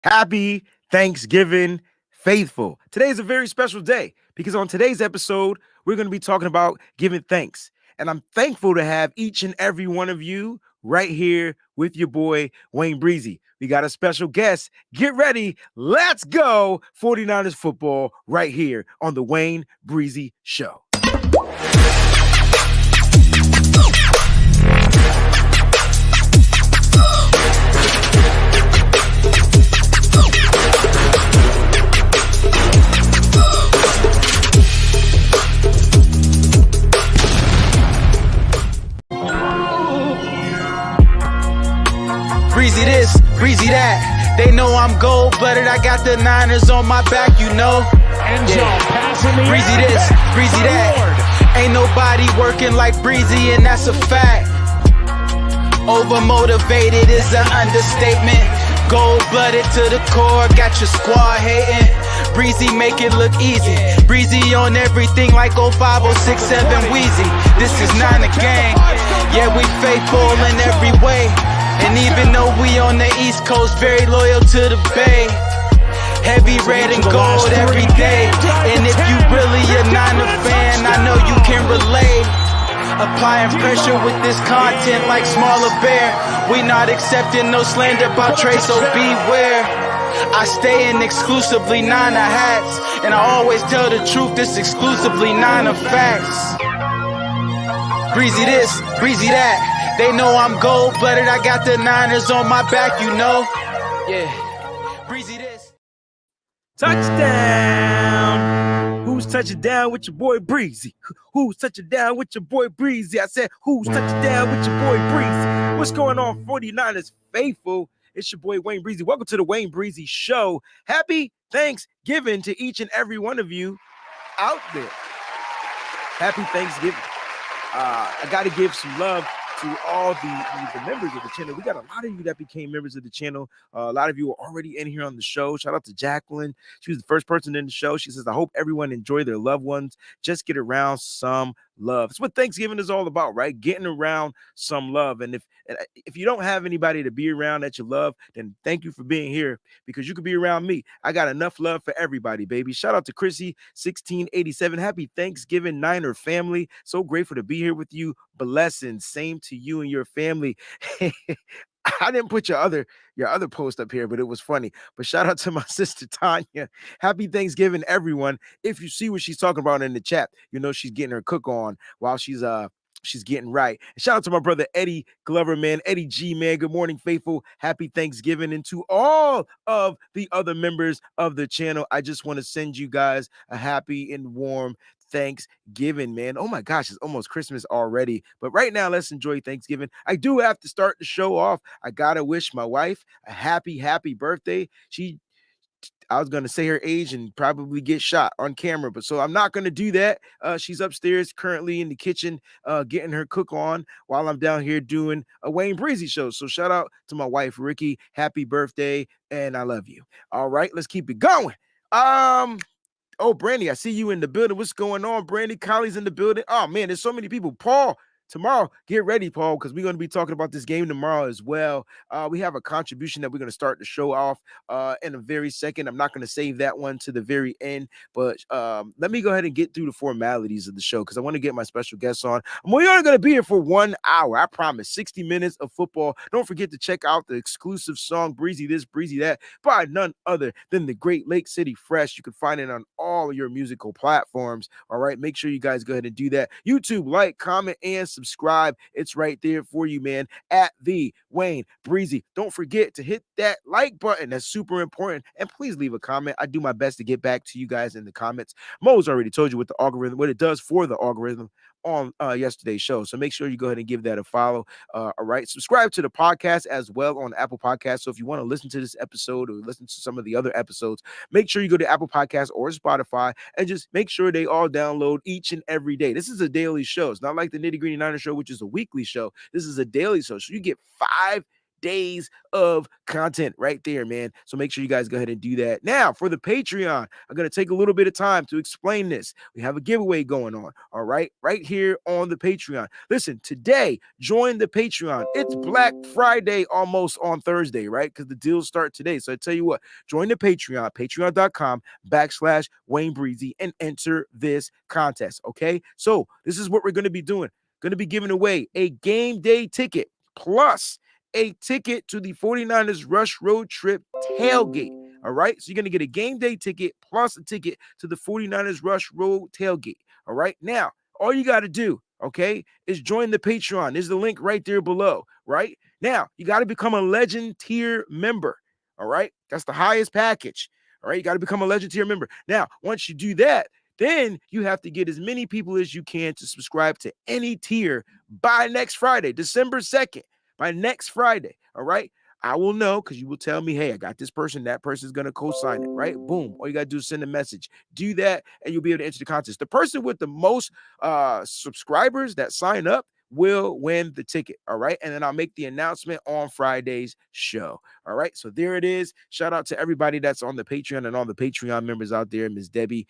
Happy Thanksgiving, faithful. Today is a very special day because on today's episode, we're going to be talking about giving thanks. And I'm thankful to have each and every one of you right here with your boy, WayneBreezie. We got a special guest. Get ready. Let's go. 49ers football right here on the Wayne Breezie Show. Breezy this, breezy that. They know I'm gold-blooded. I got the Niners on my back, you know. Breezy this, breezy that. Ain't nobody working like Breezy, and that's a fact. Overmotivated is an understatement. Gold-blooded to the core, got your squad hating. Breezy make it look easy. Breezy on everything like 05067 Wheezy. This is not a gang. Yeah, we faithful in every way. And even though we on the East Coast, very loyal to the Bay. Heavy red and gold every day. And if you really a Niner fan, I know you can relate. Applying pressure with this content like Smaller Bear. We not accepting no slander about Trey, so beware. I stay in exclusively Niner hats. And I always tell the truth, this exclusively Niner facts. Breezy this, breezy that. They know I'm gold-blooded. I got the Niners on my back, you know. Yeah. Breezy this. Touchdown. Who's touching down with your boy Breezy? Who's touching down with your boy Breezy? I said, who's touching down with your boy Breezy? What's going on, 49ers faithful? It's your boy WayneBreezie. Welcome to the WayneBreezie Show. Happy Thanksgiving to each and every one of you out there. Happy Thanksgiving. I got to give some love to all the members of the channel. We got a lot of you that became members of the channel. A lot of you are already in here on the show. Shout out to Jacqueline. She was the first person in the show. She says, I hope everyone enjoy their loved ones. Just get around some love. It's what Thanksgiving is all about, right? Getting around some love. And if you don't have anybody to be around that you love, then thank you for being here because you could be around me. I got enough love for everybody, baby. Shout out to Chrissy 1687. Happy Thanksgiving, Niner family. So grateful to be here with you. Blessings. Same to you and your family. I didn't put your other post up here, but it was funny. But shout out to my sister Tanya. Happy Thanksgiving, everyone. If you see what she's talking about in the chat, you know she's getting her cook on while she's getting right. And shout out to my brother Eddie Glover, man. Eddie G, man. Good morning, faithful. Happy Thanksgiving. And to all of the other members of the channel, I just want to send you guys a happy and warm Thanksgiving, man. Oh my gosh, it's almost Christmas already. But right now, let's enjoy Thanksgiving. I do have to start the show off. I gotta wish my wife a happy birthday. I was going to say her age and probably get shot on camera, but so I'm not going to do that. She's upstairs currently in the kitchen getting her cook on while I'm down here doing a WayneBreezie show. So shout out to my wife, Ricky. Happy birthday, and I love you. All right, let's keep it going. Oh, Brandy, I see you in the building. What's going on, Brandy? Collie's in the building. Oh, man, there's so many people. Paul, tomorrow, get ready, Paul, because we're going to be talking about this game tomorrow as well. We have a contribution that we're going to start the show off in a very second. I'm not going to save that one to the very end, but let me go ahead and get through the formalities of the show because I want to get my special guests on. We're only going to be here for 1 hour. I promise. 60 minutes of football. Don't forget to check out the exclusive song, Breezy This, Breezy That, by none other than the great Lake City Fresh. You can find it on all your musical platforms. All right. Make sure you guys go ahead and do that. YouTube, like, comment, and subscribe. It's right there for you, man, at the WayneBreezie. Don't forget to hit that like button. That's super important. And please leave a comment. I do my best to get back to you guys in the comments. Mo's already told you what it does for the algorithm on yesterday's show. So make sure you go ahead and give that a follow. All right. Subscribe to the podcast as well on Apple Podcasts. So if you want to listen to this episode or listen to some of the other episodes, make sure you go to Apple Podcasts or Spotify and just make sure they all download each and every day. This is a daily show. It's not like the Nitty Gritty Niner Show, which is a weekly show. This is a daily show. So you get 5 days of content right there, man. So make sure you guys go ahead and do that. Now, for the Patreon, I'm going to take a little bit of time to explain this. We have a giveaway going on, all right here on the Patreon. Listen, today, join the Patreon. It's Black Friday almost on Thursday, right? Because the deals start today. So I tell you what, join the Patreon, patreon.com/WayneBreezie, and enter this contest, okay? So this is what we're going to be doing. Going to be giving away a game day ticket plus a ticket to the 49ers Rush Road Trip tailgate. All right. So you're going to get a game day ticket plus a ticket to the 49ers Rush Road tailgate. All right. Now, all you got to do, okay, is join the Patreon. There's the link right there below. Right now, you got to become a legend tier member. All right. That's the highest package. All right. You got to become a legend tier member. Now, once you do that, then you have to get as many people as you can to subscribe to any tier by next Friday, December 2nd. By next Friday, all right? I will know because you will tell me, hey, I got this person. That person is going to co-sign it, right? Boom. All you got to do is send a message. Do that, and you'll be able to enter the contest. The person with the most subscribers that sign up will win the ticket, all right? And then I'll make the announcement on Friday's show, all right? So there it is. Shout out to everybody that's on the Patreon and all the Patreon members out there. Ms. Debbie,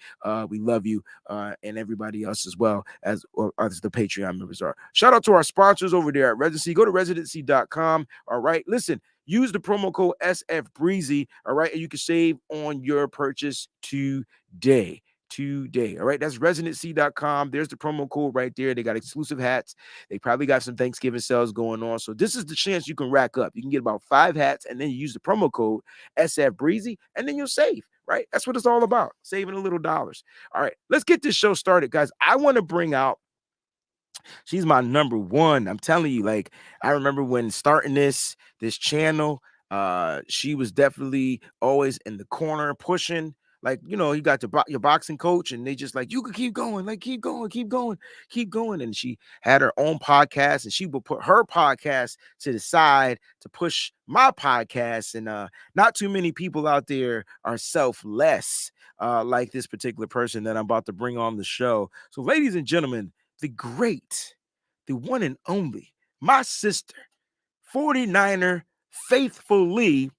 we love you, and everybody else as well as the Patreon members are. Shout out to our sponsors over there at Residency. Go to residency.com, all right? Listen, use the promo code SFBreezy, all right? And you can save on your purchase today. All right, that's residency.com. There's the promo code right there. They got exclusive hats. They probably got some Thanksgiving sales going on. So this is the chance you can rack up. You can get about 5 hats, and then you use the promo code SFBreezy, and then you'll save, right? That's what it's all about, saving a little dollars. All right, let's get this show started, guys. I want to bring out, she's my number one. I'm telling you, like, I remember when starting this channel, she was definitely always in the corner pushing. Like, you know, you got your boxing coach, and they just like, you can keep going, like, keep going. And she had her own podcast, and she would put her podcast to the side to push my podcast. And not too many people out there are selfless like this particular person that I'm about to bring on the show. So, ladies and gentlemen, the great, the one and only, my sister, 49er faithfully.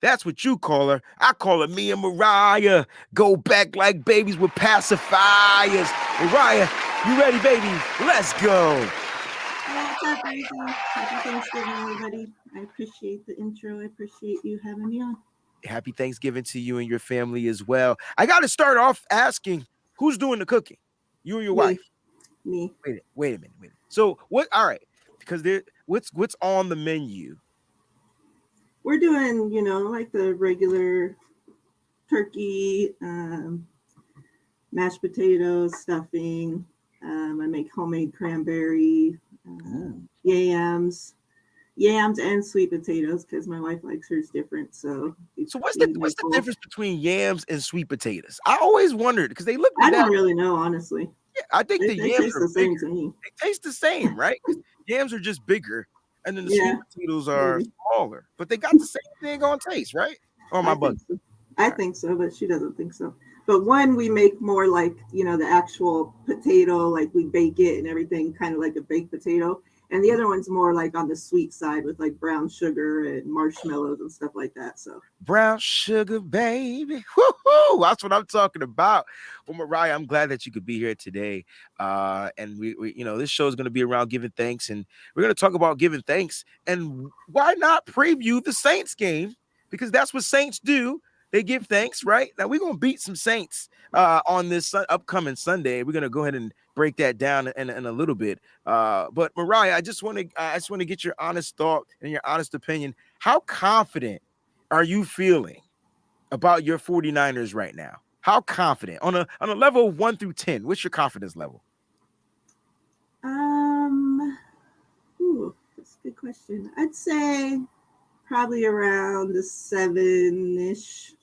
That's what you call her. I call her me and Miriah. Go back like babies with pacifiers. Miriah, you ready, baby? Let's go. What's up, Breezie? Happy Thanksgiving, everybody. I appreciate the intro. I appreciate you having me on. Happy Thanksgiving to you and your family as well. I got to start off asking, who's doing the cooking? You or your wife? Me. Wait a minute. So what? All right, because what's on the menu? We're doing, you know, like the regular turkey, mashed potatoes, stuffing. I make homemade cranberry, yams and sweet potatoes because my wife likes hers different. So what's the difference between yams and sweet potatoes? I always wondered because they look. I don't really know, honestly. Yeah, I think the yams taste are the same bigger. to me. They taste the same, right? Yams are just bigger, and then the sweet potatoes are smaller, but they got the same thing on taste, right? Or my bug. I think so, but she doesn't think so. But one we make more like, you know, the actual potato, like we bake it and everything, kind of like a baked potato. And the other one's more like on the sweet side with like brown sugar and marshmallows and stuff like that. So brown sugar, baby. Woo-hoo! That's what I'm talking about. Well, Miriah, I'm glad that you could be here today. And we you know, this show is going to be around giving thanks, and we're going to talk about giving thanks. And why not preview the Saints game? Because that's what Saints do. They give thanks, right? Now we're going to beat some Saints on this upcoming Sunday. We're going to go ahead and break that down in a little bit. But Miriah, I just want to get your honest thought and your honest opinion. How confident are you feeling about your 49ers right now? How confident on a level of 1 through 10? What's your confidence level? That's a good question. I'd say probably around the 7-ish.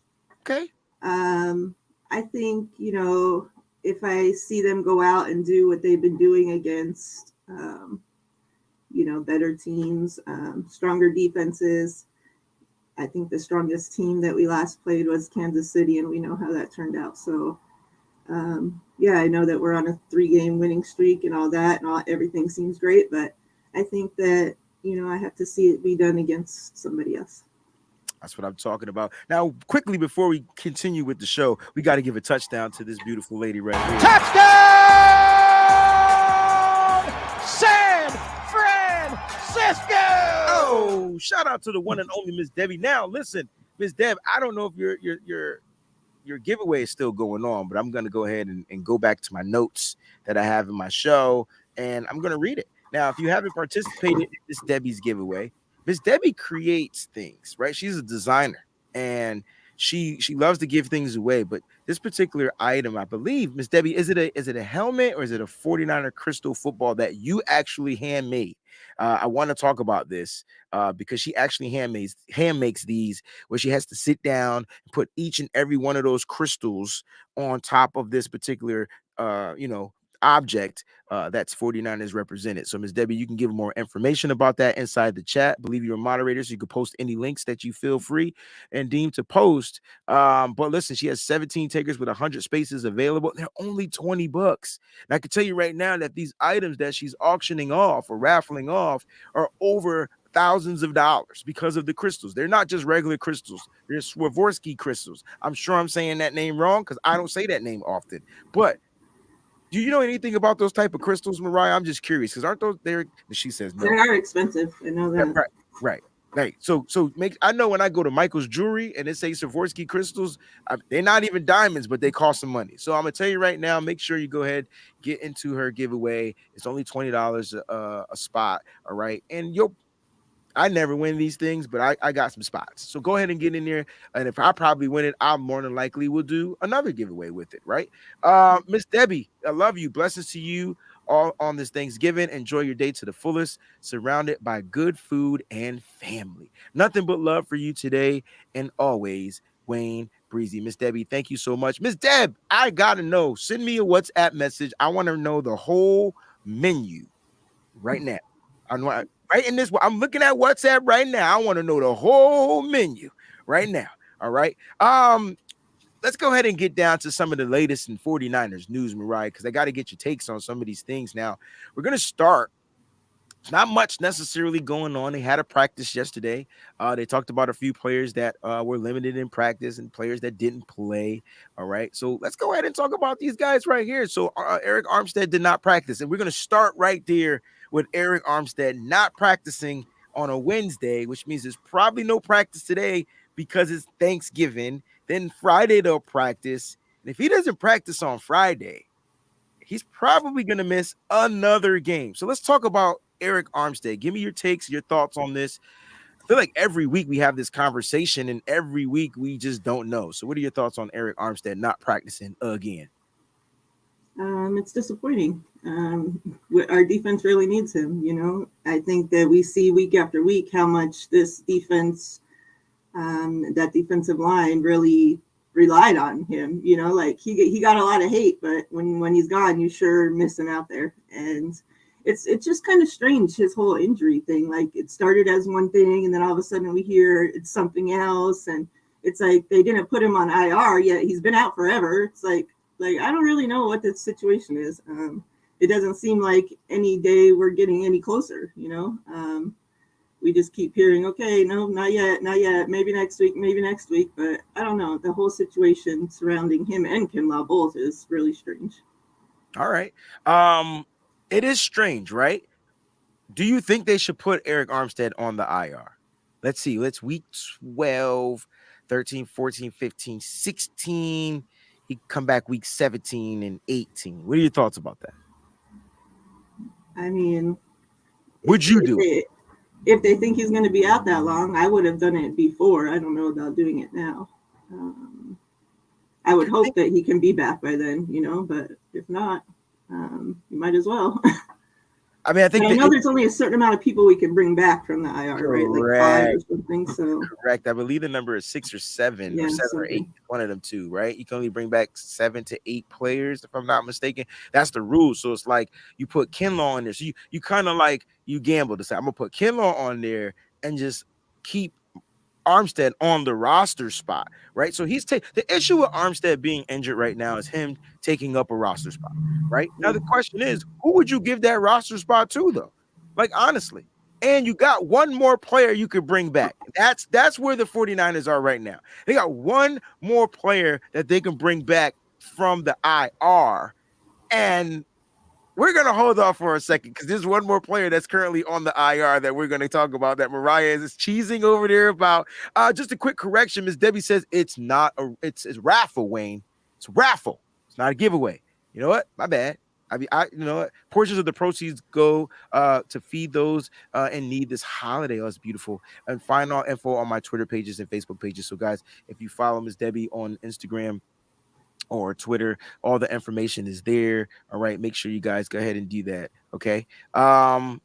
Okay. I think, you know, if I see them go out and do what they've been doing against, you know, better teams, stronger defenses. I think the strongest team that we last played was Kansas City, and we know how that turned out. So, I know that we're on a 3-game winning streak and all that, and everything seems great. But I think that I have to see it be done against somebody else. That's what I'm talking about. Now, quickly before we continue with the show, we got to give a touchdown to this beautiful lady right here. Touchdown! San Francisco! Oh, shout out to the one and only Miss Debbie. Now, listen, Miss Deb, I don't know if your giveaway is still going on, but I'm going to go ahead and go back to my notes that I have in my show, and I'm going to read it. Now, if you haven't participated in Miss Debbie's giveaway, Miss Debbie creates things, right? She's a designer, and she loves to give things away. But this particular item, I believe, Miss Debbie, is it a helmet or is it a 49er crystal football that you actually handmade? I want to talk about this because she actually hand makes these, where she has to sit down and put each and every one of those crystals on top of this particular object that's 49ers represented. So Ms. Debbie, you can give more information about that inside the chat. I believe you're a moderator, so you can post any links that you feel free and deem to post. But listen, she has 17 takers with 100 spaces available. They're only $20. And I can tell you right now that these items that she's auctioning off or raffling off are over thousands of dollars because of the crystals. They're not just regular crystals. They're Swarovski crystals. I'm sure I'm saying that name wrong because I don't say that name often. But do you know anything about those type of crystals, Miriah? I'm just curious because aren't those there? She says no. They are expensive. I know that. Right. So I know when I go to Michael's Jewelry and it says Swarovski crystals, they're not even diamonds, but they cost some money. So I'm gonna tell you right now, make sure you go ahead, get into her giveaway. It's only $20 a spot. All right, and I never win these things, but I got some spots. So go ahead and get in there. And if I probably win it, I more than likely will do another giveaway with it, right? Miss Debbie, I love you. Blessings to you all on this Thanksgiving. Enjoy your day to the fullest, surrounded by good food and family. Nothing but love for you today and always, WayneBreezie. Miss Debbie, thank you so much. Miss Deb, I got to know. Send me a WhatsApp message. I want to know the whole menu right now. Right in this, I'm looking at WhatsApp right now. I want to know the whole menu right now. All right. Let's go ahead and get down to some of the latest in 49ers news, Miriah, because I got to get your takes on some of these things. Now, we're going to start. It's not much necessarily going on. They had a practice yesterday. They talked about a few players that were limited in practice and players that didn't play. All right. So let's go ahead and talk about these guys right here. So Eric Armstead did not practice, and we're going to start right there with Eric Armstead not practicing on a Wednesday, which means there's probably no practice today because it's Thanksgiving. Then Friday they'll practice. And if he doesn't practice on Friday, he's probably going to miss another game. So let's talk about Eric Armstead. Give me your takes, your thoughts on this. I feel like every week we have this conversation and every week we just don't know. So what are your thoughts on Eric Armstead not practicing again? It's disappointing. Our defense really needs him. I think that we see week after week how much this defense, that defensive line really relied on him. Like he got a lot of hate, but when he's gone, you sure miss him out there. And it's just kind of strange, his whole injury thing. Like it started as one thing, and then all of a sudden we hear it's something else, and it's like they didn't put him on IR yet. He's been out forever. It's like I don't really know what the situation is. It doesn't seem like any day we're getting any closer. We just keep hearing, okay, no, not yet, maybe next week, but I don't know. The whole situation surrounding him and Kinlaw both is really strange. All right. It is strange, right? Do you think they should put Eric Armstead on the IR? Let's see. Let's week 12, 13, 14, 15, 16. He come back week 17 and 18. What are your thoughts about that? I mean, would you do it? If they think he's going to be out that long, I would have done it before. I don't know about doing it now. I would hope that he can be back by then, but if not, you might as well. I mean, I know there's only a certain amount of people we can bring back from the IR, right? Like 5 or something. So correct. I believe the number is 6 or 7, or 7 or 8. One of them two, right? You can only bring back 7 to 8 players, if I'm not mistaken. That's the rule. So it's like you put Kinlaw in there. So you kind of like you gamble to say I'm gonna put Kinlaw on there and just keep Armstead on the roster spot, right? So the issue with Armstead being injured right now is him taking up a roster spot, right? Now the question is, who would you give that roster spot to, though? Like honestly, and you got one more player you could bring back. That's where the 49ers are right now. They got one more player that they can bring back from the IR, and we're going to hold off for a second because there's one more player that's currently on the IR that we're going to talk about that Miriah is cheesing over there about. Just a quick correction. Ms. Debbie says it's it's raffle, Wayne. It's raffle. It's not a giveaway. You know what? My bad. You know what? Portions of the proceeds go to feed those in need this holiday. Oh, it's beautiful. And find all info on my Twitter pages and Facebook pages. So, guys, if you follow Ms. Debbie on Instagram or Twitter, all the information is there. All right, make sure you guys go ahead and do that. Okay. I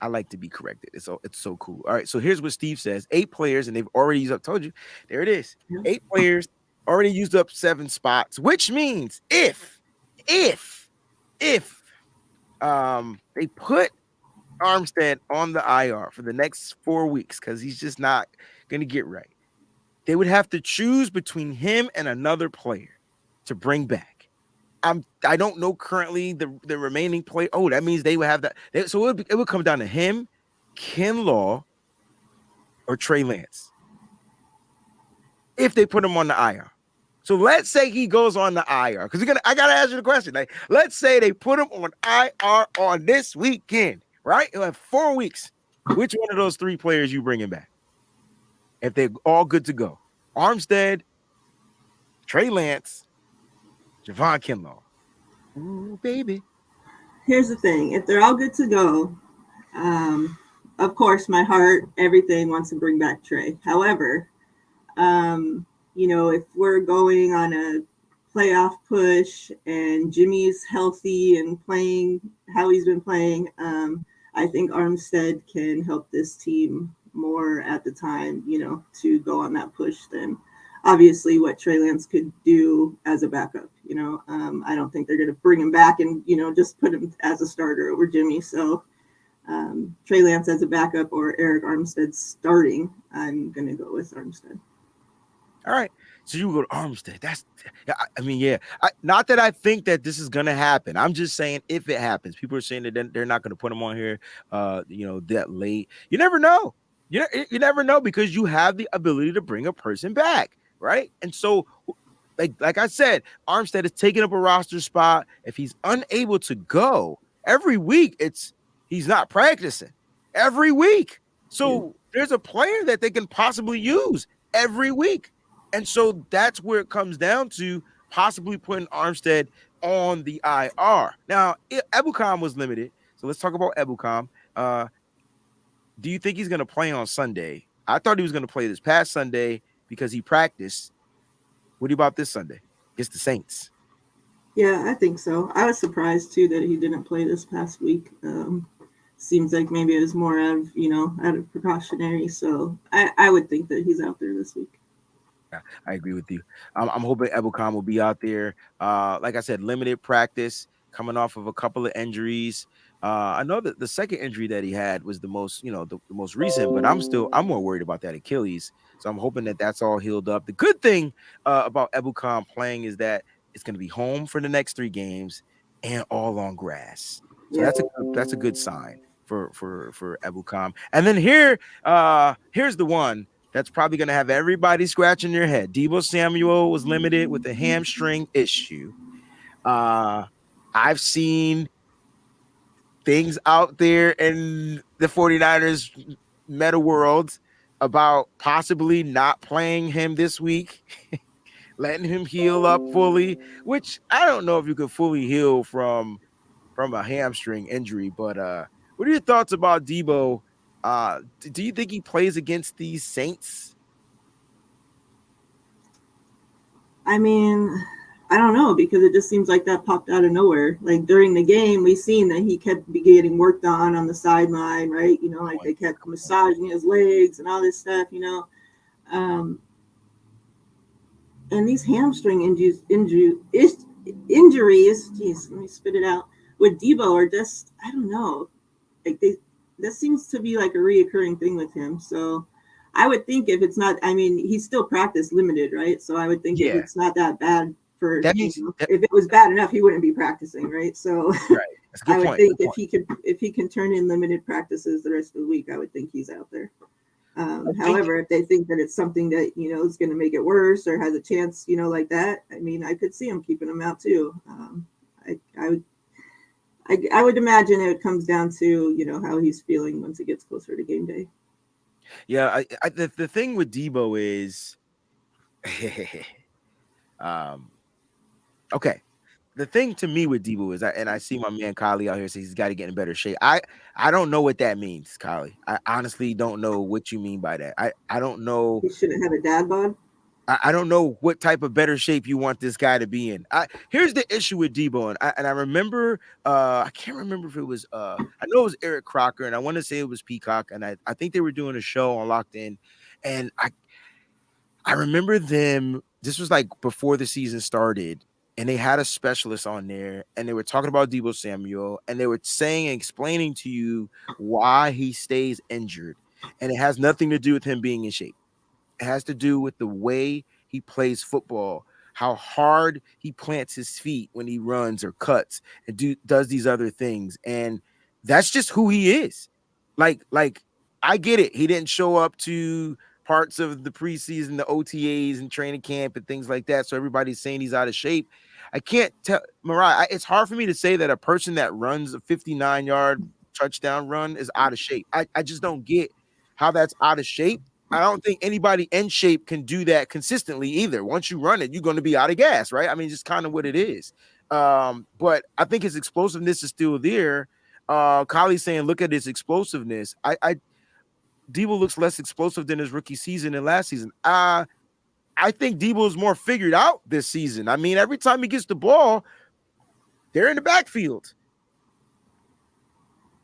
like to be corrected. It's so cool. All right, so here's what Steve says: 8 players, and they've already used up. Told you, there it is. 8 players already used up 7 spots, which means if they put Armstead on the IR for the next 4 weeks because he's just not gonna get right, they would have to choose between him and another player to bring back. I don't know currently the remaining player. Oh, that means they would have that. So it would come down to him, Kinlaw, or Trey Lance if they put him on the IR. So let's say he goes on the IR because I gotta ask you the question. Like, let's say they put him on IR on this weekend, right? You'll have 4 weeks. Which one of those 3 players you bringing back? If they're all good to go: Armstead, Trey Lance, Javon Kinlaw. Ooh, baby. Here's the thing: if they're all good to go, of course, my heart, everything wants to bring back Trey. However, if we're going on a playoff push and Jimmy's healthy and playing how he's been playing, I think Armstead can help this team more at the time, to go on that push than obviously what Trey Lance could do as a backup. I don't think they're going to bring him back and, just put him as a starter over Jimmy. So Trey Lance as a backup or Eric Armstead starting, I'm going to go with Armstead. All right. So you go to Armstead. Not that I think that this is going to happen. I'm just saying if it happens. People are saying that they're not going to put him on here, that late. You never know. You never know because you have the ability to bring a person back, right? And so, like I said, Armstead is taking up a roster spot. If he's unable to go every week, he's not practicing every week. So there's a player that they can possibly use every week. And so that's where it comes down to possibly putting Armstead on the IR. Now, Ebukam was limited. So let's talk about Ebukam. Do you think he's going to play on Sunday? I thought he was going to play this past Sunday because he practiced. What about this Sunday? It's the Saints. Yeah, I think so. I was surprised, too, that he didn't play this past week. Seems like maybe it was more out of precautionary. So I would think that he's out there this week. I agree with you. I'm hoping Ebukam will be out there. Like I said, limited practice, coming off of a couple of injuries. I know that the second injury that he had was the most, the most recent, but I'm more worried about that Achilles. So I'm hoping that that's all healed up. The good thing about Ebukam playing is that it's going to be home for the next 3 games and all on grass. So that's a good sign for Ebukam. And then here's the one that's probably going to have everybody scratching their head. Deebo Samuel was limited with a hamstring issue. I've seen things out there in the 49ers meta world about possibly not playing him this week, letting him heal up fully, which I don't know if you could fully heal from a hamstring injury. But what are your thoughts about Deebo? Do you think he plays against these Saints? I mean, I don't know, because it just seems like that popped out of nowhere. Like during the game, we seen that he kept getting worked on the sideline, right? They kept massaging his legs and all this stuff, and these hamstring injuries, geez, let me spit it out, with Deebo are just, I don't know, like that seems to be like a reoccurring thing with him. So I would think if it's not, he's still practice limited, right? So I would think if it's not that bad if it was bad enough, he wouldn't be practicing, right? So right. That's a good I would point. think Good point. if he can turn in limited practices the rest of the week, I would think he's out there. I think However, if they think that it's something that is going to make it worse or has a chance, like that, I mean, I could see him keeping him out too. I would imagine it comes down to how he's feeling once it gets closer to game day. Yeah, the thing with Debo is, okay. The thing to me with Debo is, I see my man Kylie out here say he's got to get in better shape. I don't know what that means, Kylie. I honestly don't know what you mean by that. I don't know. He shouldn't have a dad bod. I don't know what type of better shape you want this guy to be in. Here's the issue with Debo, and I remember, I can't remember if it was, I know it was Eric Crocker, and I want to say it was Peacock, and I think they were doing a show on Locked In, and I remember them. This was like before the season started, and they had a specialist on there, and they were talking about Debo Samuel, and they were saying and explaining to you why he stays injured, and it has nothing to do with him being in shape. It has to do with the way he plays football, how hard he plants his feet when he runs or cuts and does these other things. And that's just who he is. Like I get it. He didn't show up to parts of the preseason, the OTAs and training camp and things like that. So everybody's saying he's out of shape. I can't tell, Miriah, it's hard for me to say that a person that runs a 59-yard touchdown run is out of shape. I just don't get how that's out of shape. I don't think anybody in shape can do that consistently either. Once you run it, you're going to be out of gas, right? I mean, just kind of what it is. But I think his explosiveness is still there. Kylie's saying, look at his explosiveness. Debo looks less explosive than his rookie season and last season. I think Debo is more figured out this season. I mean, every time he gets the ball, they're in the backfield.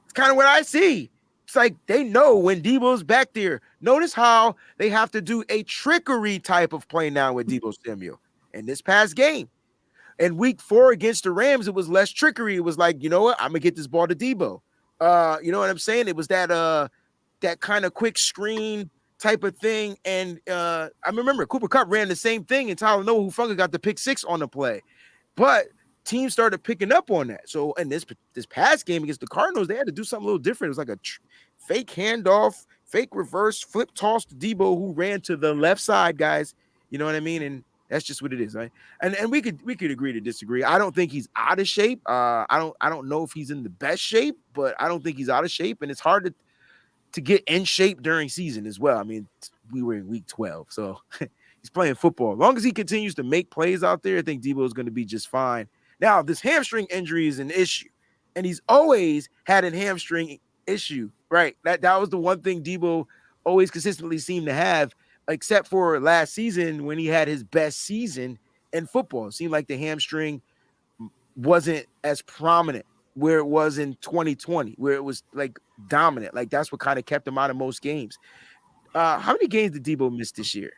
It's kind of what I see. It's like they know when Debo's back there. Notice how they have to do a trickery type of play now with Debo Samuel in this past game. In week 4 against the Rams, it was less trickery. It was like, you know what? I'm going to get this ball to Debo. You know what I'm saying? It was that kind of quick screen type of thing. And I remember Cooper Kupp ran the same thing, and Tyler Noah Hufanga got the pick 6 on the play. But teams started picking up on that. So in this past game against the Cardinals, they had to do something a little different. It was like a fake handoff, fake reverse, flip toss to Debo, who ran to the left side, guys. You know what I mean? And that's just what it is, right? And we could agree to disagree. I don't think he's out of shape. I don't know if he's in the best shape, but I don't think he's out of shape. And it's hard to get in shape during season as well. I mean, we were in week 12, so he's playing football. As long as he continues to make plays out there, I think Debo is going to be just fine. Now, this hamstring injury is an issue, and he's always had a hamstring issue, right? That was the one thing Debo always consistently seemed to have, except for last season when he had his best season in football. It seemed like the hamstring wasn't as prominent where it was in 2020, where it was like dominant. Like that's what kind of kept him out of most games. How many games did Debo miss this year?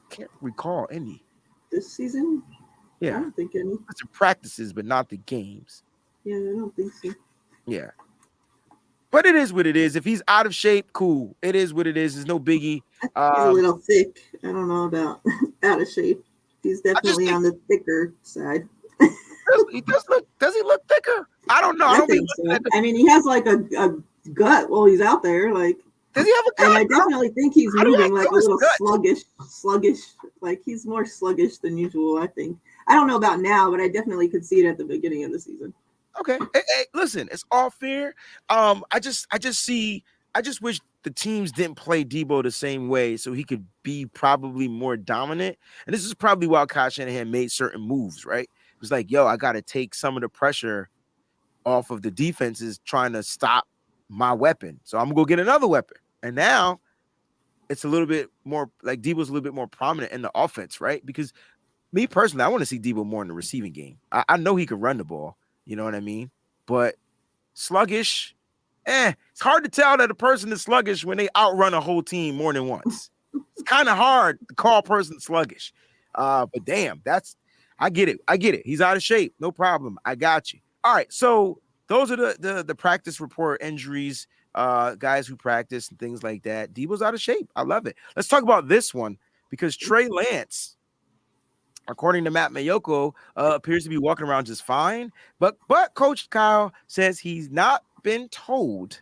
Can't recall any. This season? Yeah. I don't think any. It's in practices, but not the games. Yeah, I don't think so. Yeah. But it is what it is. If he's out of shape, cool. It is what it is. There's no biggie. He's a little thick. I don't know about out of shape. He's definitely on the thicker side. He does look. Does he look thicker? I don't know. I think so. I mean, he has like a gut while he's out there. Like, does he have a gut? And I definitely think he's moving like a little gut? sluggish. Like he's more sluggish than usual. I think. I don't know about now, but I definitely could see it at the beginning of the season. Okay. Hey, listen, it's all fair. I just wish the teams didn't play Debo the same way so he could be probably more dominant. And this is probably why Kyle Shanahan made certain moves, right? It was like, yo, I got to take some of the pressure off of the defenses trying to stop my weapon. So I'm going to go get another weapon. And now it's a little bit more like Debo's a little bit more prominent in the offense, right? Because me personally, I want to see Debo more in the receiving game. I know he can run the ball. You know what I mean? But sluggish, it's hard to tell that a person is sluggish when they outrun a whole team more than once. It's kind of hard to call a person sluggish. But damn, I get it. He's out of shape. No problem. I got you. All right. So those are the practice report injuries, guys who practice and things like that. Debo's out of shape. I love it. Let's talk about this one because Trey Lance according to Matt Mayoko, appears to be walking around just fine. But Coach Kyle says he's not been told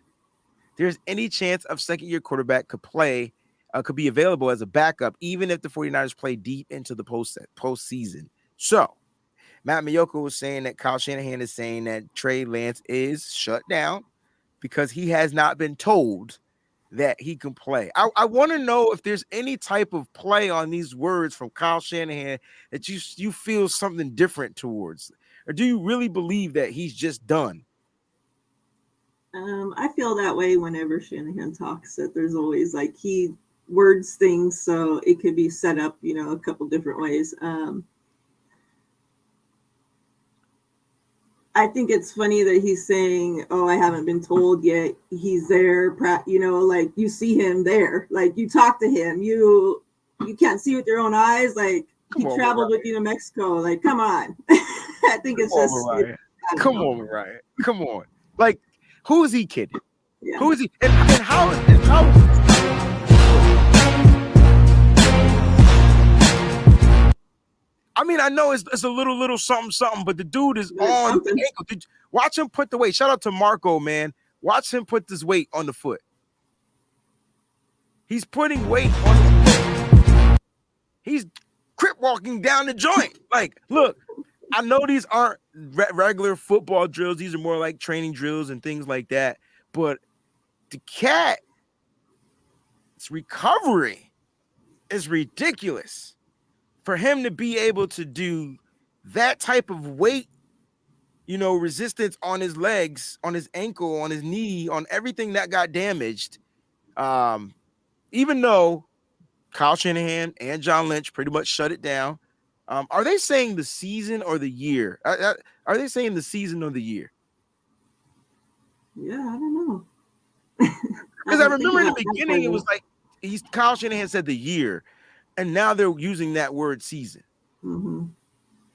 there's any chance of second-year quarterback could be available as a backup, even if the 49ers play deep into the postseason. So Matt Mayoko was saying that Kyle Shanahan is saying that Trey Lance is shut down because he has not been told that he can play. I want to know if there's any type of play on these words from Kyle Shanahan that you feel something different towards, or do you really believe that he's just done? I feel that way whenever Shanahan talks, that there's always like he words things so it could be set up, a couple different ways. I think it's funny that he's saying, "Oh, I haven't been told yet." He's there, like you see him there, like you talk to him, you can't see with your own eyes, like he traveled with you to Mexico. Like, come on. I think it's just come on, Miriah. Come on. Like, who is he kidding? Yeah. Who is he? And how? I mean, I know it's a little something, but the dude is on the ankle. Watch him put the weight. Shout out to Marco, man. Watch him put this weight on the foot. He's putting weight on the foot. He's crip walking down the joint. Like, look, I know these aren't regular football drills. These are more like training drills and things like that. But the cat's recovery is ridiculous. For him to be able to do that type of weight, resistance on his legs, on his ankle, on his knee, on everything that got damaged, even though Kyle Shanahan and John Lynch pretty much shut it down. Are they saying the season or the year? Are they saying the season or the year? Yeah, I don't know. Because I remember in the beginning, it was like Kyle Shanahan said the year, and now they're using that word season. Mm-hmm.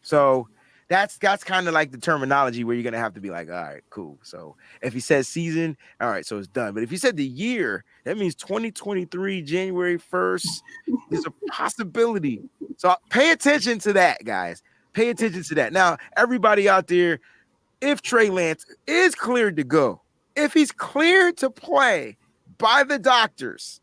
So that's kind of like the terminology where you're going to have to be like, all right, cool. So if he says season, all right, so it's done. But if he said the year, that means 2023, January 1st is a possibility. So pay attention to that, guys. Pay attention to that. Now, everybody out there, if Trey Lance is cleared to go, if he's cleared to play by the doctors,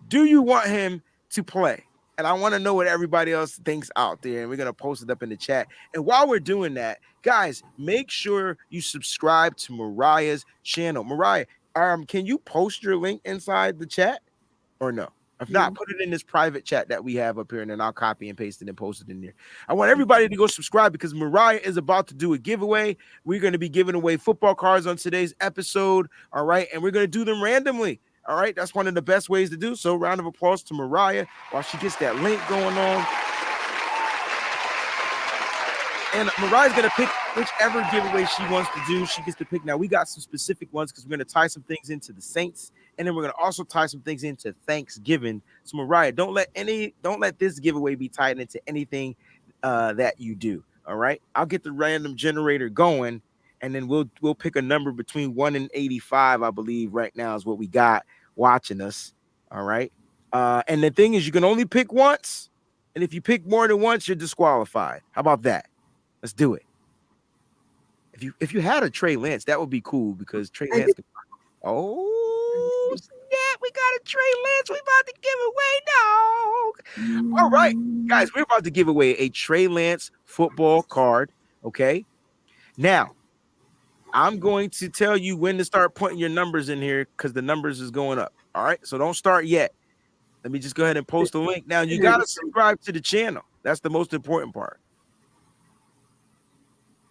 do you want him to play? And I want to know what everybody else thinks out there. And we're going to post it up in the chat. And while we're doing that, guys, make sure you subscribe to Miriah's channel. Miriah, can you post your link inside the chat or no? If not, put it in this private chat that we have up here, and then I'll copy and paste it and post it in there. I want everybody to go subscribe because Miriah is about to do a giveaway. We're going to be giving away football cards on today's episode, all right? And we're going to do them randomly. All right, that's one of the best ways to do so. Round of applause to Miriah while she gets that link going on. And Mariah's going to pick whichever giveaway she wants to do. She gets to pick. Now, we got some specific ones because we're going to tie some things into the Saints, and then we're going to also tie some things into Thanksgiving. So, Miriah, don't let this giveaway be tied into anything that you do. All right, I'll get the random generator going, and then we'll pick a number between 1 and 85, I believe, right now is what we got watching us. All right. And the thing is, you can only pick once. And if you pick more than once, you're disqualified. How about that? Let's do it. If you had a Trey Lance, that would be cool because Trey Lance. Oh, snap. We got a Trey Lance. We about to give away, dog. All right, guys, we're about to give away a Trey Lance football card. Okay. Now, I'm going to tell you when to start putting your numbers in here because the numbers is going up. All right. So don't start yet. Let me just go ahead and post the link. Now, you got to subscribe to the channel. That's the most important part.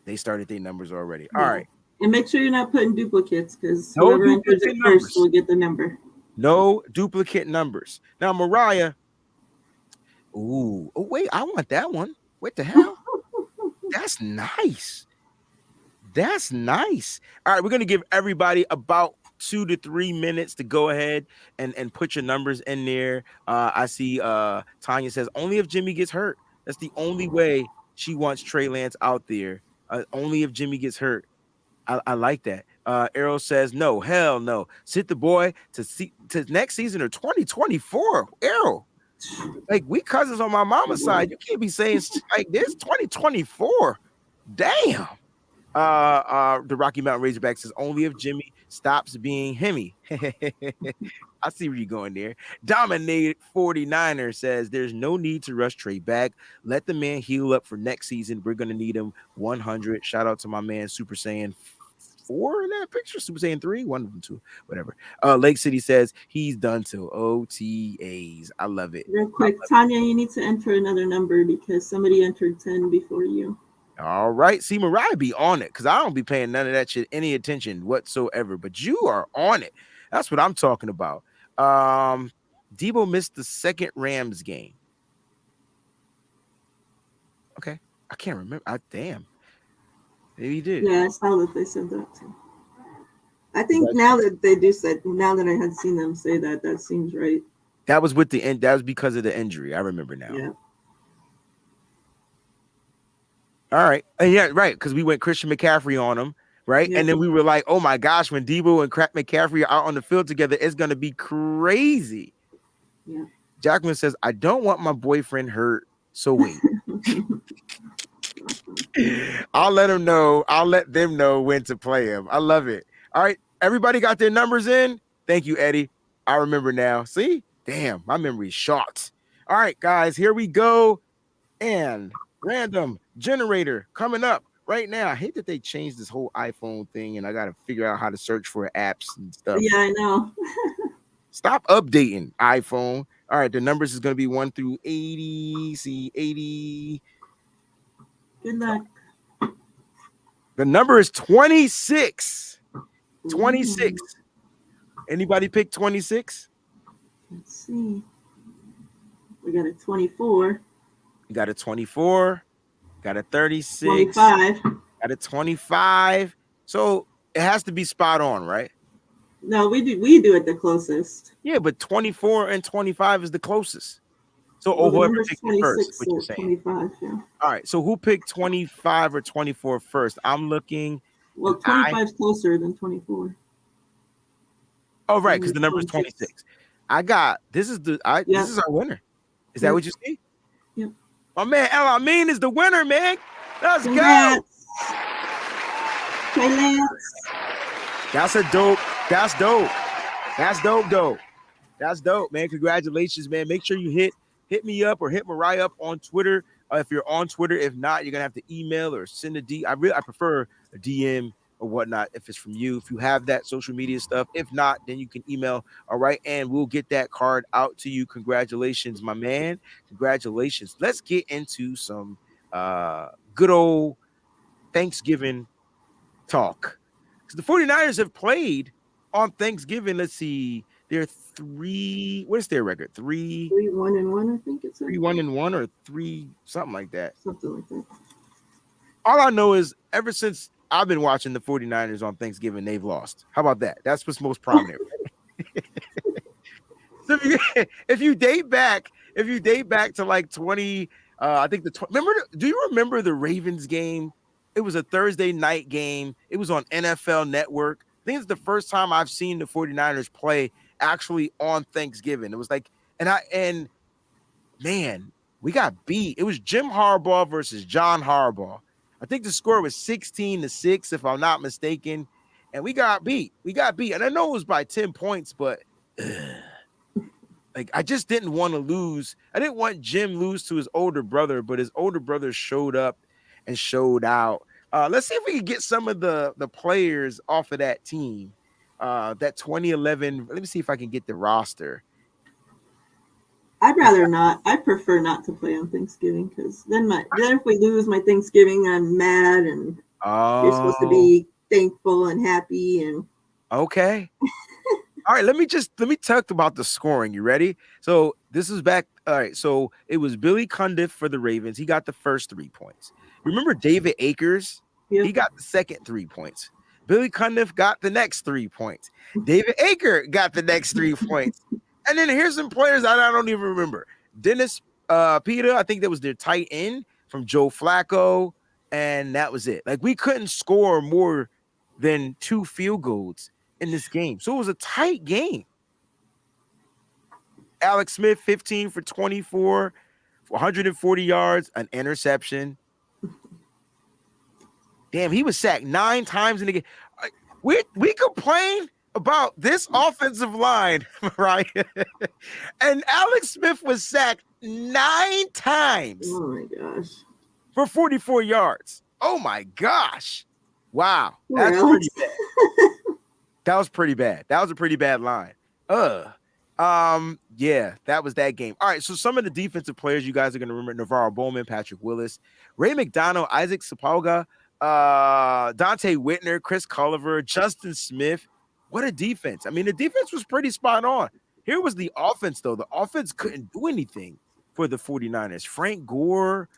They started their numbers already. All right. And make sure you're not putting duplicates because whoever enters it first will get the number. No duplicate numbers. Now, Miriah. Ooh. Oh, wait. I want that one. What the hell? That's nice. That's nice. All right, we're going to give everybody about 2 to 3 minutes to go ahead and put your numbers in there. I see Tanya says, only if Jimmy gets hurt. That's the only way she wants Trey Lance out there. Only if Jimmy gets hurt. I like that. Errol says, no, hell no. Sit the boy to next season or 2024. Errol, Like, we cousins on my mama's side. You can't be saying like this. 2024. Damn. The Rocky Mountain Razorback says only if Jimmy stops being Hemi. I see where you're going there. Dominate 49er says there's no need to rush Trey back. Let the man heal up for next season. We're gonna need him 100. Shout out to my man Super Saiyan 4 in that picture. Super Saiyan 3, one of them, two, whatever. Lake City says he's done till OTAs. I love it. Real quick, Tanya, you need to enter another number because somebody entered 10 before you. All right. See, Miriah be on it because I don't be paying none of that shit any attention whatsoever. But you are on it. That's what I'm talking about. Debo missed the second Rams game. Okay. I can't remember. Damn. Maybe he did. Yeah, I saw that they said that too. I think now that they do say, now that I had seen them say that, that seems right. That was with the end. That was because of the injury. I remember now. Yeah. All right. And yeah, right. Because we went Christian McCaffrey on him, right? Yeah. And then we were like, oh my gosh, when Debo and McCaffrey are out on the field together, it's going to be crazy. Yeah. Jackman says, I don't want my boyfriend hurt. So wait. I'll let him know. I'll let them know when to play him. I love it. All right. Everybody got their numbers in? Thank you, Eddie. I remember now. See? Damn, my memory's shot. All right, guys, here we go. And random generator coming up right now. I hate that they changed this whole iPhone thing, and I got to figure out how to search for apps and stuff. Yeah, I know. Stop updating iPhone. All right, the numbers is going to be 1 through 80. See, 80. Good luck. The number is 26. 26. Anybody pick 26? Let's see. We got a 24. You got a 24. Got a 36. 25. Got a 25. So it has to be spot on, right? No, we do it the closest. Yeah, but 24 and 25 is the closest. So whoever picked it first, what you're saying. 25, yeah. All right. So who picked 25 or 24 first? I'm looking. Well, 25 is closer than 24. Oh, right, because the number is 26. This is our winner. Is that what you see? Yep. My man El Amin is the winner, man. Let's Congrats. go. Trey Lance. That's dope, though. That's dope, man. Congratulations, man. Make sure you hit me up or hit Miriah up on Twitter. If you're on Twitter, if not, you're gonna have to email or send a D. I prefer a DM or whatnot if it's from you. If you have that social media stuff, if not, then you can email. All right, and we'll get that card out to you. Congratulations, my man. Congratulations. Let's get into some good old Thanksgiving talk. Because the 49ers have played on Thanksgiving. Let's see. They're 3. What's their record? 3-1-1, I think it's 3-1-1 or 3 something like that. Something like that. All I know is ever since I've been watching the 49ers on Thanksgiving, they've lost. How about that? That's what's most prominent. So if you date back to like 20, I think do you remember the Ravens game? It was a Thursday night game. It was on NFL Network. I think it's the first time I've seen the 49ers play actually on Thanksgiving. It was like, and man, we got beat. It was Jim Harbaugh versus John Harbaugh. I think the score was 16-6, if I'm not mistaken. And we got beat. And I know it was by 10 points, but like I just didn't want to lose. I didn't want Jim lose to his older brother, but his older brother showed up and showed out. Let's see if we can get some of the players off of that team. That 2011. Let me see if I can get the roster. I'd rather not. I prefer not to play on Thanksgiving because then if we lose my Thanksgiving, I'm mad and you're supposed to be thankful and happy and okay. All right, let me talk about the scoring. You ready? So this is back. All right, so it was Billy Cundiff for the Ravens. He got the first 3 points. Remember David Akers? Yep. He got the second 3 points. Billy Cundiff got the next 3 points. David Aker got the next 3 points. And then here's some players I don't even remember. Dennis Peter, I think that was their tight end from Joe Flacco, and that was it. Like we couldn't score more than 2 field goals in this game. So it was a tight game. Alex Smith, 15 for 24, 140 yards, an interception. Damn, he was sacked 9 times in the game. We complain about this offensive line, right? And Alex Smith was sacked 9 times Oh my gosh. for 44 yards. Oh my gosh. Wow. Poor That's Alex. pretty bad. That was pretty bad. That was a pretty bad line. Yeah, that was that game. All right, so some of the defensive players you guys are going to remember: Navarro Bowman, Patrick Willis, Ray McDonald, Isaac Sapolga, Dante Whitner, Chris Culliver, Justin Smith. What a defense. I mean, the defense was pretty spot on. Here was the offense, though. The offense couldn't do anything for the 49ers. Frank Gore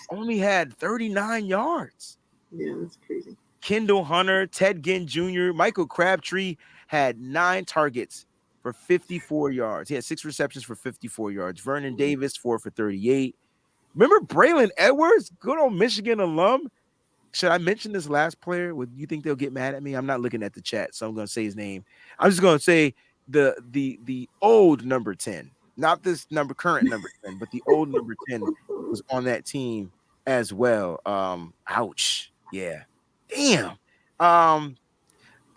only had 39 yards. Yeah, that's crazy. Kendall Hunter, Ted Ginn Jr., Michael Crabtree had 9 targets for 54 yards. He had 6 receptions for 54 yards. Vernon Davis, 4 for 38. Remember Braylon Edwards, good old Michigan alum? Should I mention this last player? Would you think they'll get mad at me? I'm not looking at the chat, so I'm going to say his name. I'm just going to say the old number 10, not this current number 10, but the old number 10 was on that team as well. Ouch. Yeah. Damn. And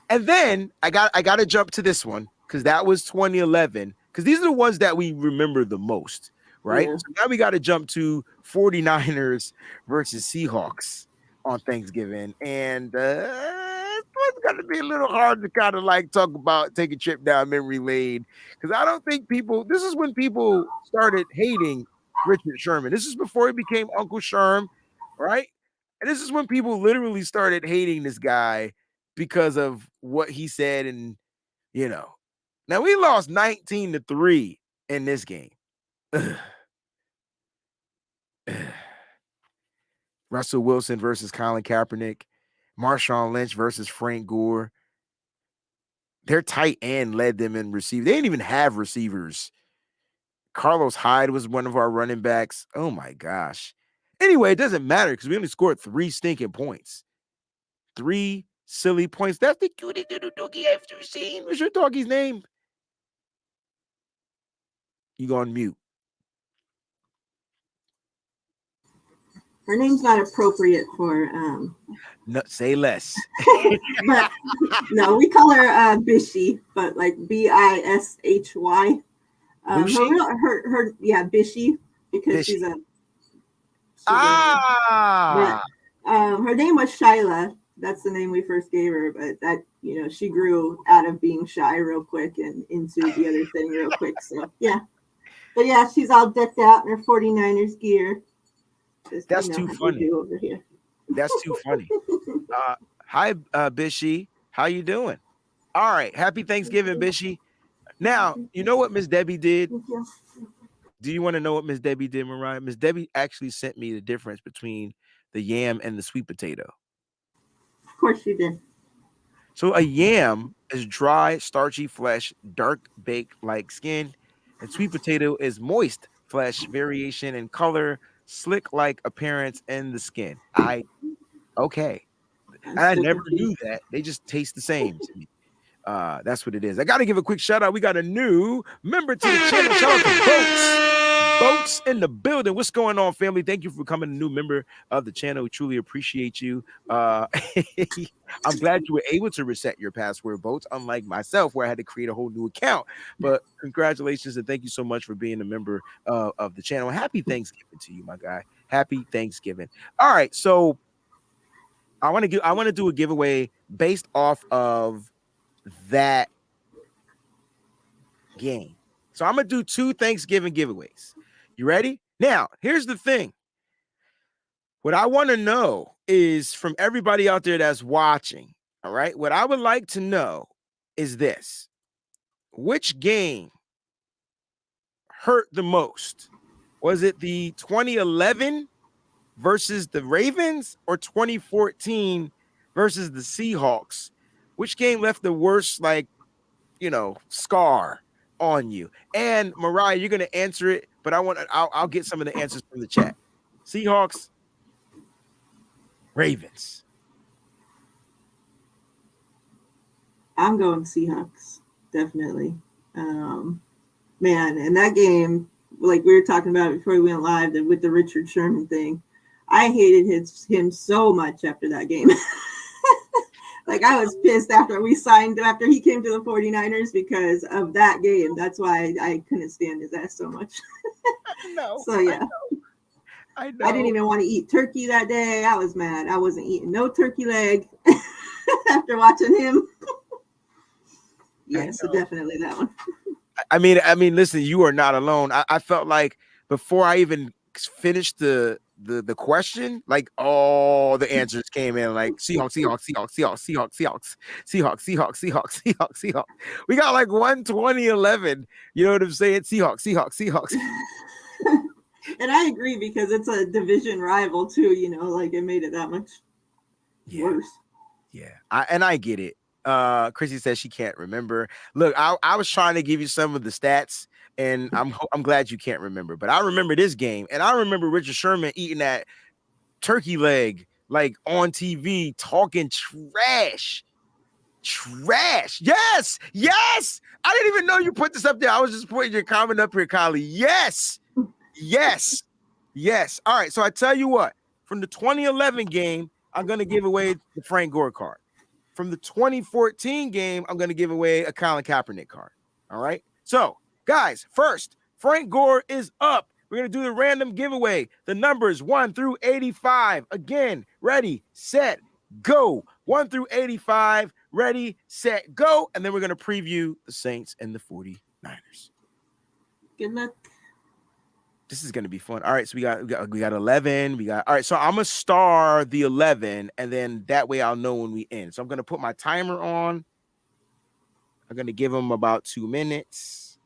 then I got to jump to this one because that was 2011. Because these are the ones that we remember the most, right? Yeah. So now we got to jump to 49ers versus Seahawks on Thanksgiving. And it's going to be a little hard to kind of like talk about, take a trip down memory lane. Because I don't think this is when people started hating Richard Sherman. This is before he became Uncle Sherm, right? And this is when people literally started hating this guy because of what he said. And, now we lost 19-3 in this game. Russell Wilson versus Colin Kaepernick, Marshawn Lynch versus Frank Gore. Their tight end led them in receive. They didn't even have receivers. Carlos Hyde was one of our running backs. Oh my gosh. Anyway, it doesn't matter because we only scored 3 stinking points. 3 silly points. That's the cutie little doggy I've ever seen. What's your doggy's name? You go on mute. Her name's not appropriate for No, say less. but no, we call her Bishy, but like Bishy. Her Bishy, because Bishy. she's Ah. her name was Shyla. That's the name we first gave her, but that she grew out of being shy real quick and into the other thing real quick. So yeah. But yeah, she's all decked out in her 49ers gear. Just, that's too funny. Over here. That's too funny. Hi, Bishy. How you doing? All right. Happy Thanksgiving, Bishy. Now, you know what Miss Debbie did? Do you want to know what Miss Debbie did, Miriah? Miss Debbie actually sent me the difference between the yam and the sweet potato. Of course she did. So a yam is dry, starchy flesh, dark baked-like skin, and sweet potato is moist flesh, variation in color, slick-like appearance in the skin. Okay. I never knew that. They just taste the same to me. That's what it is. I got to give a quick shout out. We got a new member to the channel. Shout out to Boats. Boats in the building. What's going on, family? Thank you for becoming a new member of the channel. We truly appreciate you. I'm glad you were able to reset your password, Boats, unlike myself, where I had to create a whole new account. But congratulations and thank you so much for being a member of the channel. Happy Thanksgiving to you, my guy. Happy Thanksgiving. All right, so I want to do a giveaway based off of that game. So I'm gonna do 2 Thanksgiving giveaways. You ready? Now, here's the thing. What I want to know is from everybody out there that's watching, all right? What I would like to know is this. Which game hurt the most? Was it the 2011 versus the Ravens or 2014 versus the Seahawks? Which game left the worst, scar on you? And Miriah, you're gonna answer it, but I'll get some of the answers from the chat. Seahawks, Ravens. I'm going Seahawks, definitely. Man, and that game, like we were talking about before we went live, with the Richard Sherman thing, I hated him so much after that game. Like, I was pissed after he came to the 49ers because of that game. That's why I couldn't stand his ass so much. No. So, yeah. I know. I didn't even want to eat turkey that day. I was mad. I wasn't eating no turkey leg after watching him. Yeah, so definitely that one. I mean, listen, you are not alone. I felt like before I even finished the question, like all the answers came in, like Seahawks. We got like 120-11. You know what I'm saying? Seahawks. And I agree, because it's a division rival too. You know, like it made it that much worse. Yeah, I get it. Chrissy says she can't remember. Look, I was trying to give you some of the stats, and I'm glad you can't remember. But I remember this game, and I remember Richard Sherman eating that turkey leg like on TV, talking trash. Yes. I didn't even know you put this up there. I was just putting your comment up here, Kylie. Yes. All right. So I tell you what, from the 2011 game, I'm gonna give away the Frank Gore card. From the 2014 game, I'm going to give away a Colin Kaepernick card. All right. So, guys, first, Frank Gore is up. We're going to do the random giveaway. The numbers 1 through 85. Again, ready, set, go. 1 through 85. Ready, set, go. And then we're going to preview the Saints and the 49ers. Good luck. This is going to be fun. All right, so we got 11. All right, so I'm going to star the 11, and then that way I'll know when we end. So I'm going to put my timer on. I'm going to give them about 2 minutes.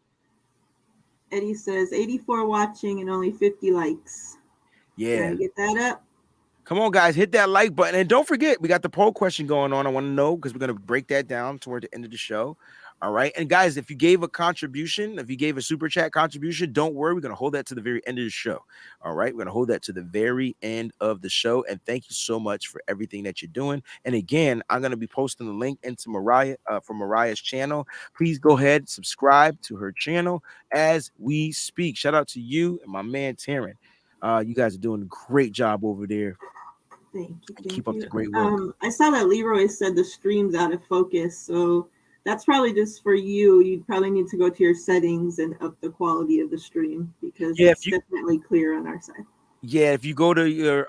Eddie says 84 watching and only 50 likes. Yeah. Get that up. Come on, guys, hit that like button. And don't forget, we got the poll question going on. I want to know, because we're going to break that down toward the end of the show. All right. And guys, if you gave a contribution, if you gave a super chat contribution, don't worry. We're going to hold that to the very end of the show. All right. We're going to hold that to the very end of the show. And thank you so much for everything that you're doing. And again, I'm going to be posting the link into Miriah from Miriah's channel. Please go ahead, subscribe to her channel as we speak. Shout out to you and my man, Taryn. You guys are doing a great job over there. Thank you. Keep up the great work. I saw that Leroy said the stream's out of focus. So that's probably just for you. You probably need to go to your settings and up the quality of the stream, because it's definitely clear on our side. Yeah, if you go to your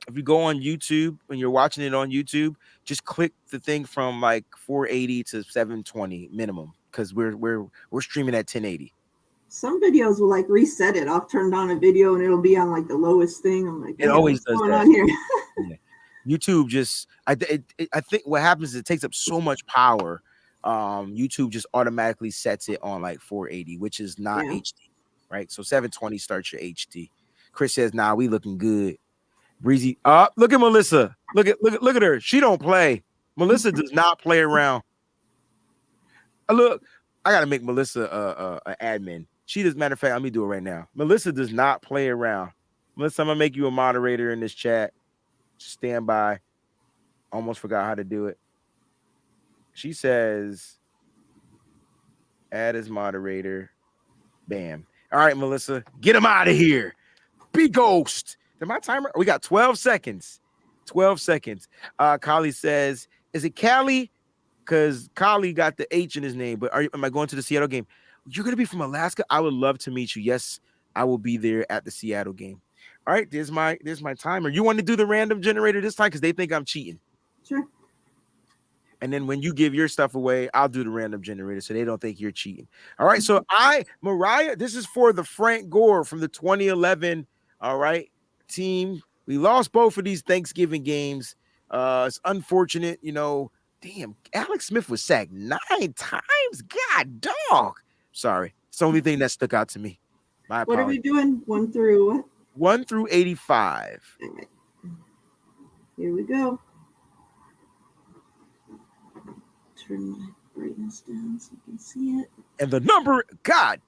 if you go on YouTube and you're watching it on YouTube, just click the thing from like 480 to 720 minimum, because we're streaming at 1080. Some videos will like reset it. I'll turn on a video and it'll be on like the lowest thing. I'm like, it always does what's going that. on here? Yeah. YouTube just I think what happens is it takes up so much power. YouTube just automatically sets it on like 480, which is not HD, right? So 720 starts your HD. Chris says, "Nah, we looking good." Breezy, look at Melissa. Look at her. She don't play. Melissa does not play around. Look, I gotta make Melissa an admin. She does. Matter of fact, let me do it right now. Melissa does not play around. Melissa, I'm gonna make you a moderator in this chat. Stand by. Almost forgot how to do it. She says, add as moderator. Bam. All right, Melissa, get him out of here. Be ghost. Did my timer? We got 12 seconds. 12 seconds. Kali says, is it Cali? Because Kali got the H in his name, but am I going to the Seattle game? You're going to be from Alaska? I would love to meet you. Yes, I will be there at the Seattle game. All right, there's my timer. You want to do the random generator this time? Because they think I'm cheating. Sure. And then when you give your stuff away, I'll do the random generator so they don't think you're cheating. All right. So Miriah, this is for the Frank Gore from the 2011, all right, team. We lost both of these Thanksgiving games. It's unfortunate, you know. Damn, Alex Smith was sacked 9 times. God, dog. Sorry. It's the only thing that stuck out to me. My apologies. What are we doing? 1 through what? 1 through 85. All right. Here we go. Turn my brightness down so you can see it. And the number, God,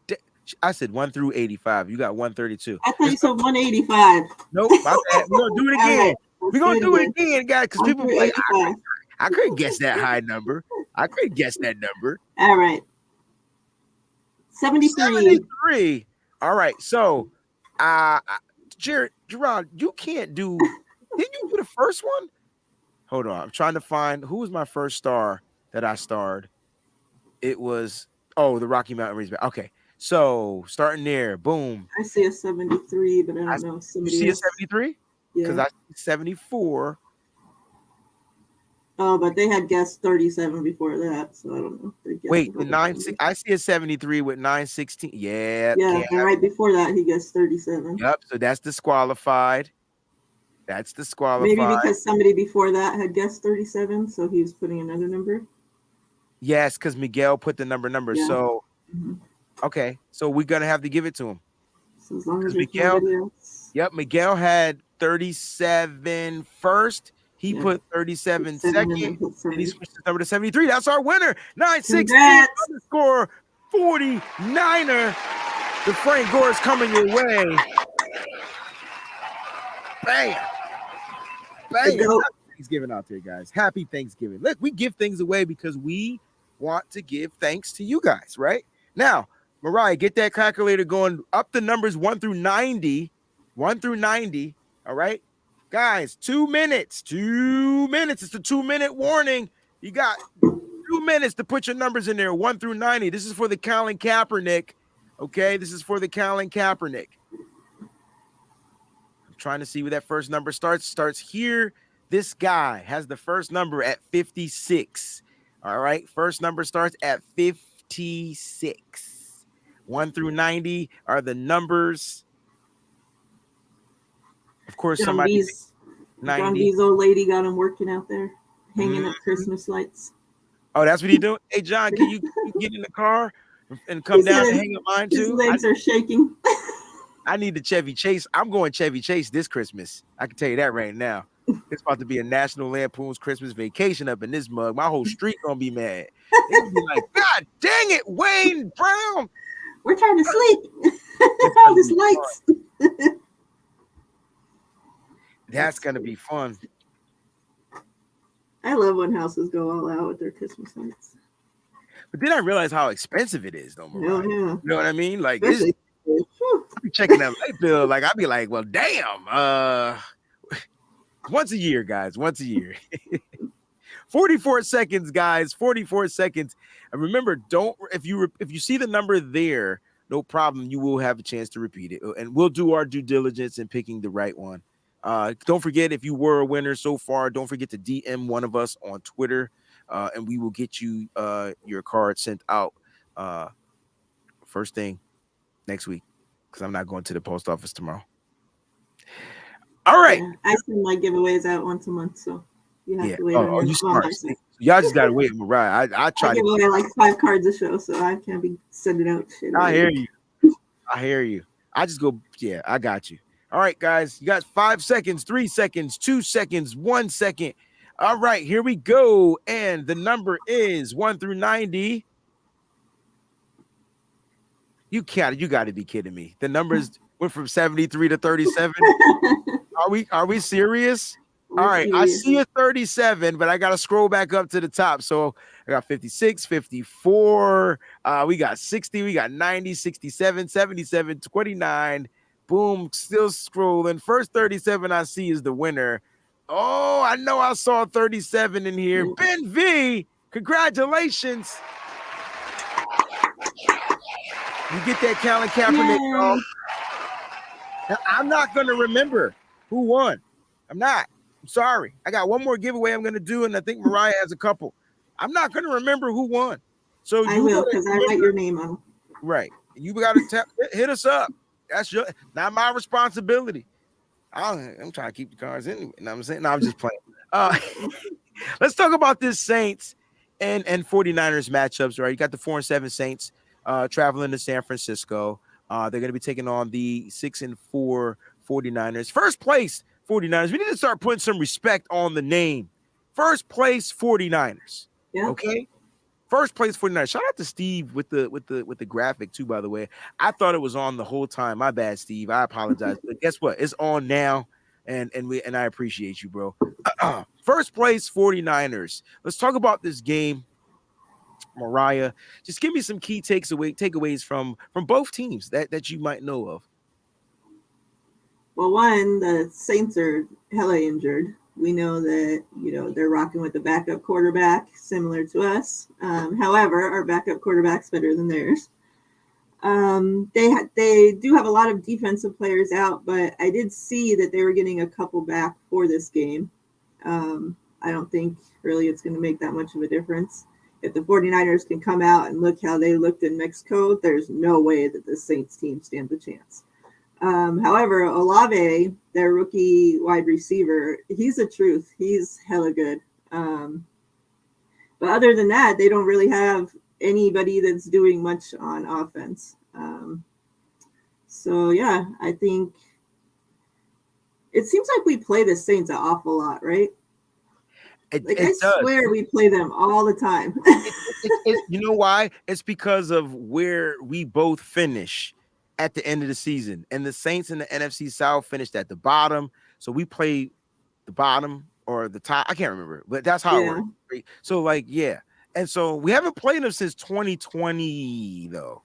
I said 1 through 85. You got 132. I thought you said 185. Nope, my bad. We're gonna do it again. Right, we're gonna do it again, guys, because people be like, 85. I couldn't guess that high number. I couldn't guess that number. All right. 73. All right. So, Gerard, you can't do. Didn't you do the first one? Hold on. I'm trying to find who was my first star that I starred. It was the Rocky Mountain Race. Okay. So starting there, boom. I see a 73, but I don't know. You Somebody see a else. 73? Because Yeah. I see 74. Oh, but they had guessed 37 before that, so I don't know. Wait, the 9-6. I see a 73 with 916. Yeah. Yeah, and right before that, he guessed 37. Yep. So that's disqualified. Maybe because somebody before that had guessed 37, so he was putting another number. Yes, because Miguel put the number. Yeah. So, okay. So we're going to have to give it to him. So as long as there's nobody else. Yep, Miguel had 37 first. He put 37 second. And he switched his number to 73. That's our winner. 916_49er. The Frank Gore is coming your way. Bam. Bam. Happy Thanksgiving out there, guys. Happy Thanksgiving. Look, we give things away because we want to give thanks to you guys, right? Now, Miriah, get that calculator going up the numbers 1 through 90. 1 through 90. All right. Guys, 2 minutes. 2 minutes. It's a 2-minute warning. You got 2 minutes to put your numbers in there. 1 through 90. This is for the Colin Kaepernick. Okay. This is for the Colin Kaepernick. I'm trying to see where that first number starts. Starts here. This guy has the first number at 56. All right. First number starts at 56. 1 through 90 are the numbers. Of course, John somebody. John B's old lady got him working out there, hanging up Christmas lights. Oh, that's what he doing? Hey, John, can you get in the car and come down and hang up mine too? His legs are shaking. I need the Chevy Chase. I'm going Chevy Chase this Christmas. I can tell you that right now. It's about to be a National Lampoon's Christmas Vacation up in this mug. My whole street gonna be mad. They're gonna be like, God dang it, Wayne Brown. We're trying to sleep. All these lights. That's gonna be fun. I love when houses go all out with their Christmas lights. But then I realize how expensive it is, though, Miriah. Yeah. You know what I mean? Like, I'll be checking that light bill. Like, I'd be like, well, damn. Once a year, guys. Once a year. 44 seconds, guys. 44 seconds. And remember, if you see the number there, no problem. You will have a chance to repeat it, and we'll do our due diligence in picking the right one. Don't forget, if you were a winner so far, don't forget to DM one of us on Twitter, and we will get you your card sent out first thing next week, because I'm not going to the post office tomorrow. All right. Yeah, I send my giveaways out once a month, so you have to wait. Oh, you smart. Y'all just gotta wait, Miriah. I try to give away like 5 cards a show, so I can't be sending out shit. I hear you. I just go, yeah, I got you. All right, guys, you got 5 seconds, 3 seconds, 2 seconds, 1 second. All right, here we go. And the number is 1 through 90. You got to be kidding me. The numbers went from 73 to 37. Are we serious? All right, I see a 37, but I got to scroll back up to the top. So I got 56, 54. We got 60, we got 90, 67, 77, 29. Boom, still scrolling. First 37 I see is the winner. Oh, I know I saw 37 in here. Ben V, congratulations. You get that Colin Kaepernick, dog. Now, I'm not going to remember who won. I'm not. I'm sorry. I got one more giveaway I'm going to do, and I think Miriah has a couple. I'm not going to remember who won. So I will, because I write your name on. Right. You got to hit us up. That's not my responsibility. I'm trying to keep the cards anyway. You know what I'm saying? No, I'm just playing. Let's talk about this Saints and 49ers matchups, right? You got the 4-7 Saints traveling to San Francisco. They're going to be taking on the 6-4 49ers. First place 49ers. We need to start putting some respect on the name. First place 49ers. Yeah. Okay. First place 49ers. Shout out to Steve with the graphic too, by the way. I thought it was on the whole time. My bad, Steve. I apologize. But guess what? It's on now. And I appreciate you, bro. First place 49ers. Let's talk about this game. Miriah. Just give me some key takeaways from both teams that you might know of. Well, one, the Saints are hella injured. We know that, they're rocking with the backup quarterback, similar to us. However, our backup quarterback's better than theirs. They do have a lot of defensive players out, but I did see that they were getting a couple back for this game. I don't think really it's going to make that much of a difference. If the 49ers can come out and look how they looked in Mexico, there's no way that the Saints team stands a chance. However, Olave, their rookie wide receiver, he's the truth. He's hella good. But other than that, they don't really have anybody that's doing much on offense. So, yeah, I think it seems like we play the Saints an awful lot, right? I swear we play them all the time. You know why? It's because of where we both finish at the end of the season. And the Saints in the NFC South finished at the bottom. So we play the bottom or the top. I can't remember, but that's how it works. Right? So, and so we haven't played them since 2020, though.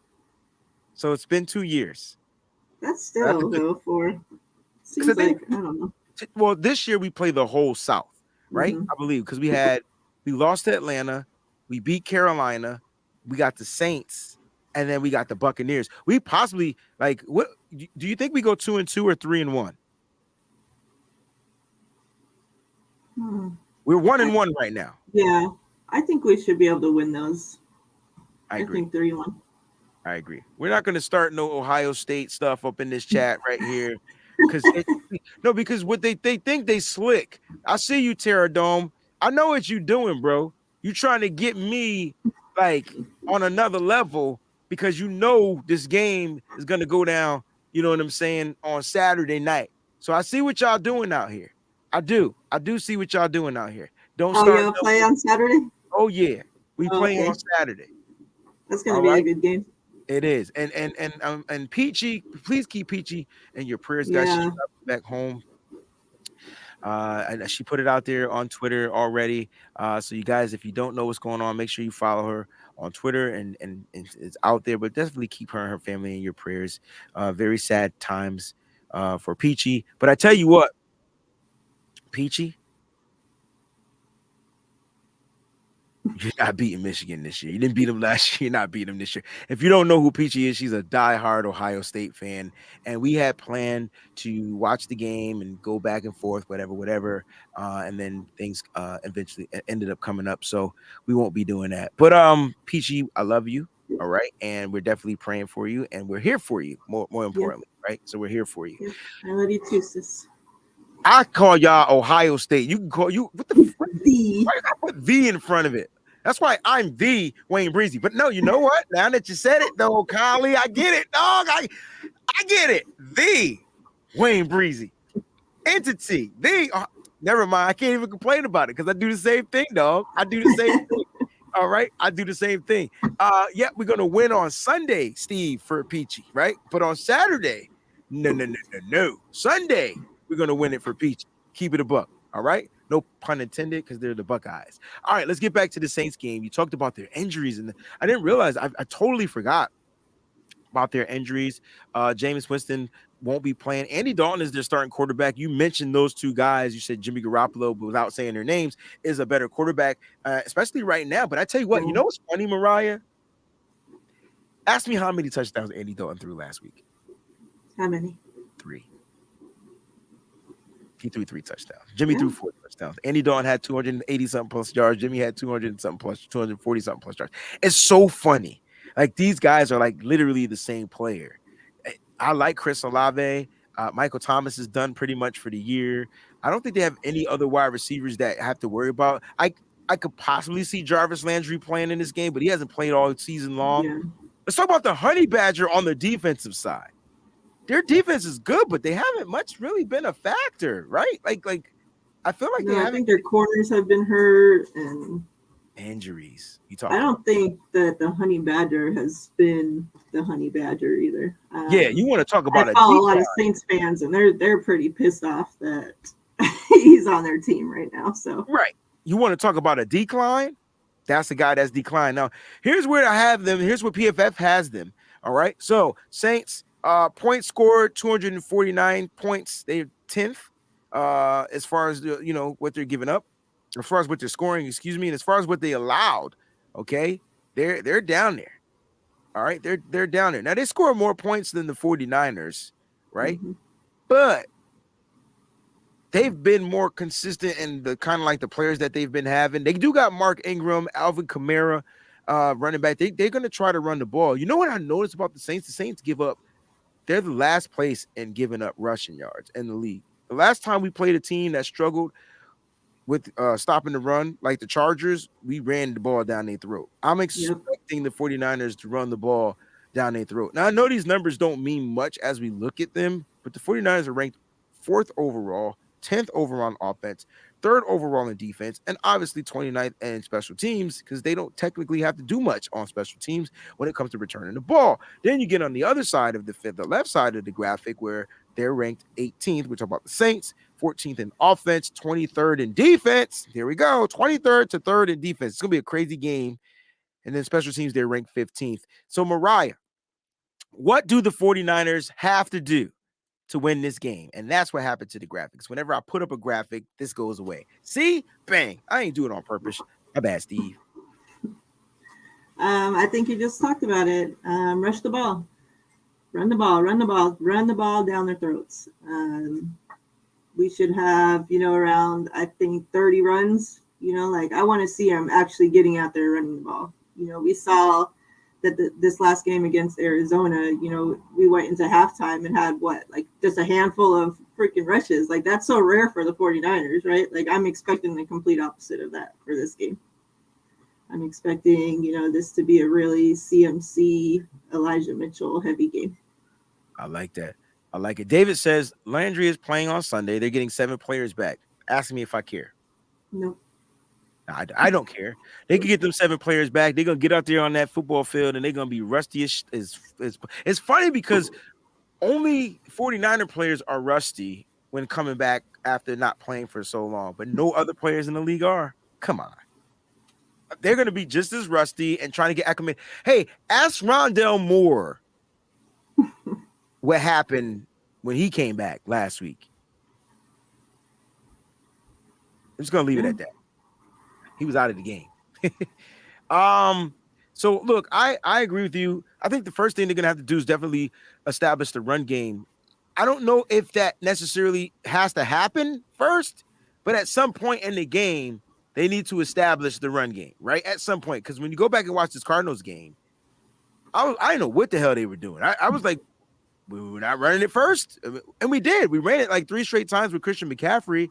So it's been 2 years. That's still, seems like, I don't know. Well, this year we play the whole South, right? I believe, because we lost to Atlanta, we beat Carolina, we got the Saints, and then we got the Buccaneers. We possibly, what do you think we go 2-2 or 3-1? We're 1-1 right now. Yeah, I think we should be able to win those. I agree. I think 3-1. I agree. We're not going to start no Ohio State stuff up in this chat right here. Because what they think they slick. I see you, Terra Dome. I know what you doing, bro. You trying to get me on another level because this game is gonna go down. You know what I'm saying, on Saturday night. So I see what y'all doing out here. I do see what y'all doing out here. Don't start. Y'all play on Saturday? Oh yeah, we play on Saturday. That's gonna be a good game. It is, and Peachy, please keep Peachy in your prayers, guys. She's back home. And she put it out there on Twitter already. So you guys, if you don't know what's going on, make sure you follow her on Twitter and it's out there. But definitely keep her and her family in your prayers. Very sad times for Peachy. But I tell you what, Peachy, you're not beating Michigan this year. You didn't beat them last year. You're not beating them this year. If you don't know who Peachy is, she's a diehard Ohio State fan. And we had planned to watch the game and go back and forth, whatever. And then things eventually ended up coming up. So we won't be doing that. But Peachy, I love you. All right. And we're definitely praying for you. And we're here for you, more importantly. Right. So we're here for you. Yeah. I love you too, sis. I call y'all Ohio State. You can call you what the frick? Why you gotta put the in front of it? That's why I'm the WayneBreezie. But no, you know what? Now that you said it, though, Kylie, I get it, dog. I get it. The WayneBreezie entity. Never mind. I can't even complain about it because I do the same thing, dog. I do the same thing. All right, I do the same thing. Yeah, we're gonna win on Sunday, Steve, for Peachy, right? But on Saturday, no. Sunday, we're gonna win it for Peachy. Keep it a buck. All right. No pun intended, because they're the Buckeyes. All right, let's get back to the Saints game. You talked about their injuries, and I didn't realize. I totally forgot about their injuries. Jameis Winston won't be playing. Andy Dalton is their starting quarterback. You mentioned those two guys. You said Jimmy Garoppolo, but without saying their names, is a better quarterback, especially right now. But I tell you what, you know what's funny, Miriah? Ask me how many touchdowns Andy Dalton threw last week. How many? 3. He threw 3 touchdowns. Jimmy threw 4 touchdowns. Andy Dalton had 280-something plus yards. Jimmy had 200-something plus, 240-something plus yards. It's so funny. These guys are literally the same player. I like Chris Olave. Michael Thomas is done pretty much for the year. I don't think they have any other wide receivers that have to worry about. I could possibly see Jarvis Landry playing in this game, but he hasn't played all season long. Yeah. Let's talk about the Honey Badger on the defensive side. Their defense is good, but they haven't much really been a factor, right? I feel like I think their corners have been hurt and injuries. I don't think that the Honey Badger has been the Honey Badger either. Yeah, you want to talk about I follow a lot of Saints fans, and they're pretty pissed off that he's on their team right now. So right, you want to talk about a decline? That's the guy that's declined. Now, here's where I have them. Here's where PFF has them. All right. So Saints, points scored 249 points. They're 10th as far as what they're giving up, as far as what they're scoring, excuse me, and as far as what they allowed. Okay, they're down there. All right, they're down there. Now they score more points than the 49ers, right? Mm-hmm. But they've been more consistent in the kind of like the players that they've been having. They do got Mark Ingram, Alvin Kamara, running back. They're going to try to run the ball. You know what I noticed about the Saints? The Saints give up. They're the last place in giving up rushing yards in the league. The last time we played a team that struggled with stopping the run, like the Chargers, we ran the ball down their throat. I'm expecting the 49ers to run the ball down their throat. Now, I know these numbers don't mean much as we look at them, but the 49ers are ranked 4th overall, 10th overall on offense, 3rd overall in defense, and obviously 29th in special teams because they don't technically have to do much on special teams when it comes to returning the ball. Then you get on the other side of the left side of the graphic where they're ranked 18th. We're talking about the Saints, 14th in offense, 23rd in defense. Here we go, 23rd to 3rd in defense. It's going to be a crazy game. And then special teams, they're ranked 15th. So, Miriah, what do the 49ers have to do to win this game? And that's what happened to the graphics. Whenever I put up a graphic, this goes away. See? Bang. I ain't doing it on purpose. My bad, Steve. I think you just talked about it. Rush the ball. Run the ball down their throats. We should have, around, I think, 30 runs. I want to see them actually getting out there running the ball. We saw that this last game against Arizona, we went into halftime and had just a handful of freaking rushes. That's so rare for the 49ers, right? I'm expecting the complete opposite of that for this game. I'm expecting, this to be a really CMC, Elijah Mitchell heavy game. I like that. I like it. David says Landry is playing on Sunday. They're getting 7 players back. Asking me if I care. No. I don't care. They can get them 7 players back. They're going to get out there on that football field, and they're going to be rusty as it's funny because only 49er players are rusty when coming back after not playing for so long, but no other players in the league are. Come on. They're going to be just as rusty and trying to get acclimated. Hey, ask Rondell Moore what happened when he came back last week. I'm just going to leave it at that. He was out of the game. So look, I agree with you. I think the first thing they're going to have to do is definitely establish the run game. I don't know if that necessarily has to happen first, but at some point in the game, they need to establish the run game, right? At some point, because when you go back and watch this Cardinals game, I didn't know what the hell they were doing. I was like, we were not running it first, and we did. We ran it like 3 straight times with Christian McCaffrey,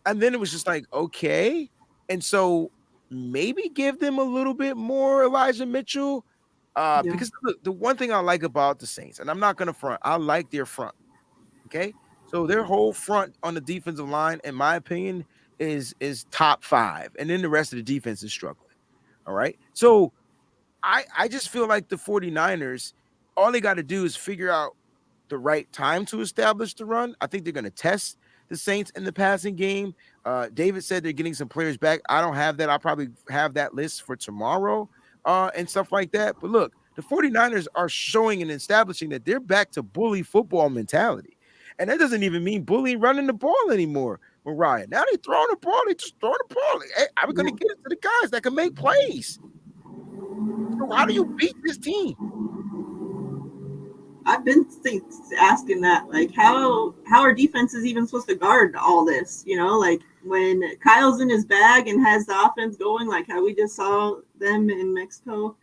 and then it was just like, okay. And so maybe give them a little bit more Elijah Mitchell because the one thing I like about the Saints, and I'm not going to front, I like their front, okay? So their whole front on the defensive line, in my opinion, is top 5, and then the rest of the defense is struggling, all right? So I just feel like the 49ers, all they got to do is figure out the right time to establish the run. I think they're going to test the Saints in the passing game. David said they're getting some players back. I don't have that. I'll probably have that list for tomorrow and stuff like that. But look, the 49ers are showing and establishing that they're back to bully football mentality. And that doesn't even mean bullying running the ball anymore, Miriah. Now they're throwing the ball. They just throwing the ball. Hey, I'm going to get it to the guys that can make plays. So how do you beat this team? I've been asking that, how are defenses even supposed to guard all this? When Kyle's in his bag and has the offense going, like how we just saw them in Mexico,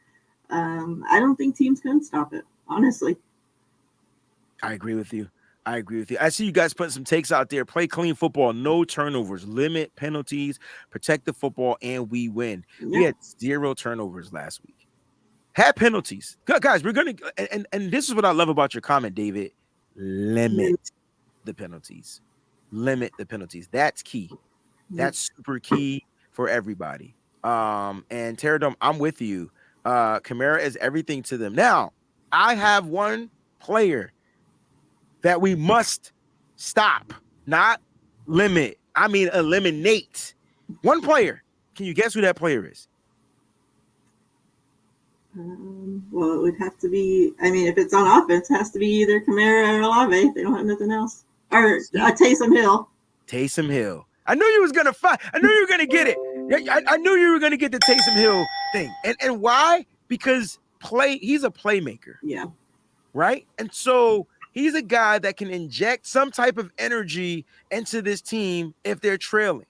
I don't think teams can stop it, honestly. I agree with you. I see you guys putting some takes out there. Play clean football, no turnovers, limit penalties, protect the football, and we win. Yeah. We had 0 turnovers last week. Had penalties. Guys, we're going to – and this is what I love about your comment, David. Limit the penalties. Limit the penalties. That's key. That's super key for everybody. And Terradome, I'm with you. Kamara is everything to them. Now, I have one player that we must stop, not limit. I mean, eliminate. One player. Can you guess who that player is? Well, it would have to be. I mean, if it's on offense, it has to be either Kamara or Olave. They don't have nothing else. Or Taysom Hill. Taysom Hill. I knew you was gonna fight. I knew you were gonna get it. I knew you were gonna get the Taysom Hill thing. And why? Because he's a playmaker. Yeah. Right? And so he's a guy that can inject some type of energy into this team if they're trailing.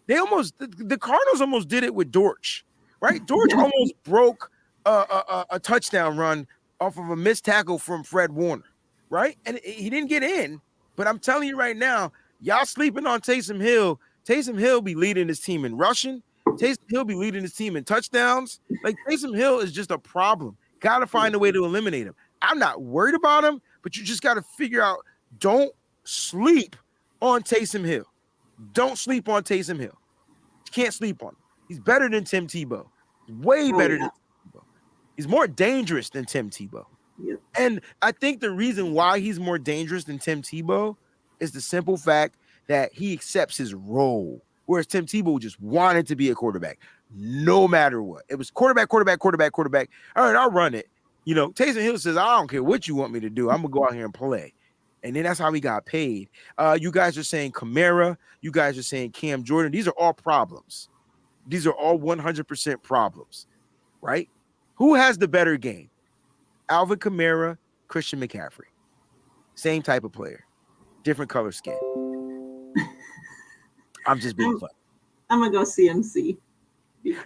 The Cardinals almost did it with Dortch, right? Dortch almost broke a touchdown run off of a missed tackle from Fred Warner, right? And he didn't get in, but I'm telling you right now, y'all sleeping on Taysom Hill. Taysom Hill be leading his team in rushing. Taysom Hill be leading his team in touchdowns. Like, Taysom Hill is just a problem. Got to find a way to eliminate him. I'm not worried about him, but you just got to figure out, don't sleep on Taysom Hill. Don't sleep on Taysom Hill. You can't sleep on him. He's better than Tim Tebow. Way better than Tim Tebow. He's more dangerous than Tim Tebow. Yep. And I think the reason why he's more dangerous than Tim Tebow is the simple fact that he accepts his role, whereas Tim Tebow just wanted to be a quarterback no matter what. It was quarterback. All right, I'll run it. You know, Taysom Hill says, I don't care what you want me to do. I'm going to go out here and play. And then that's how he got paid. You guys are saying Kamara. You guys are saying Cam Jordan. These are all problems. These are all 100% problems, right? Who has the better game? Alvin Kamara, Christian McCaffrey. Same type of player. Different color skin. I'm just being funny. I'm going to go CMC.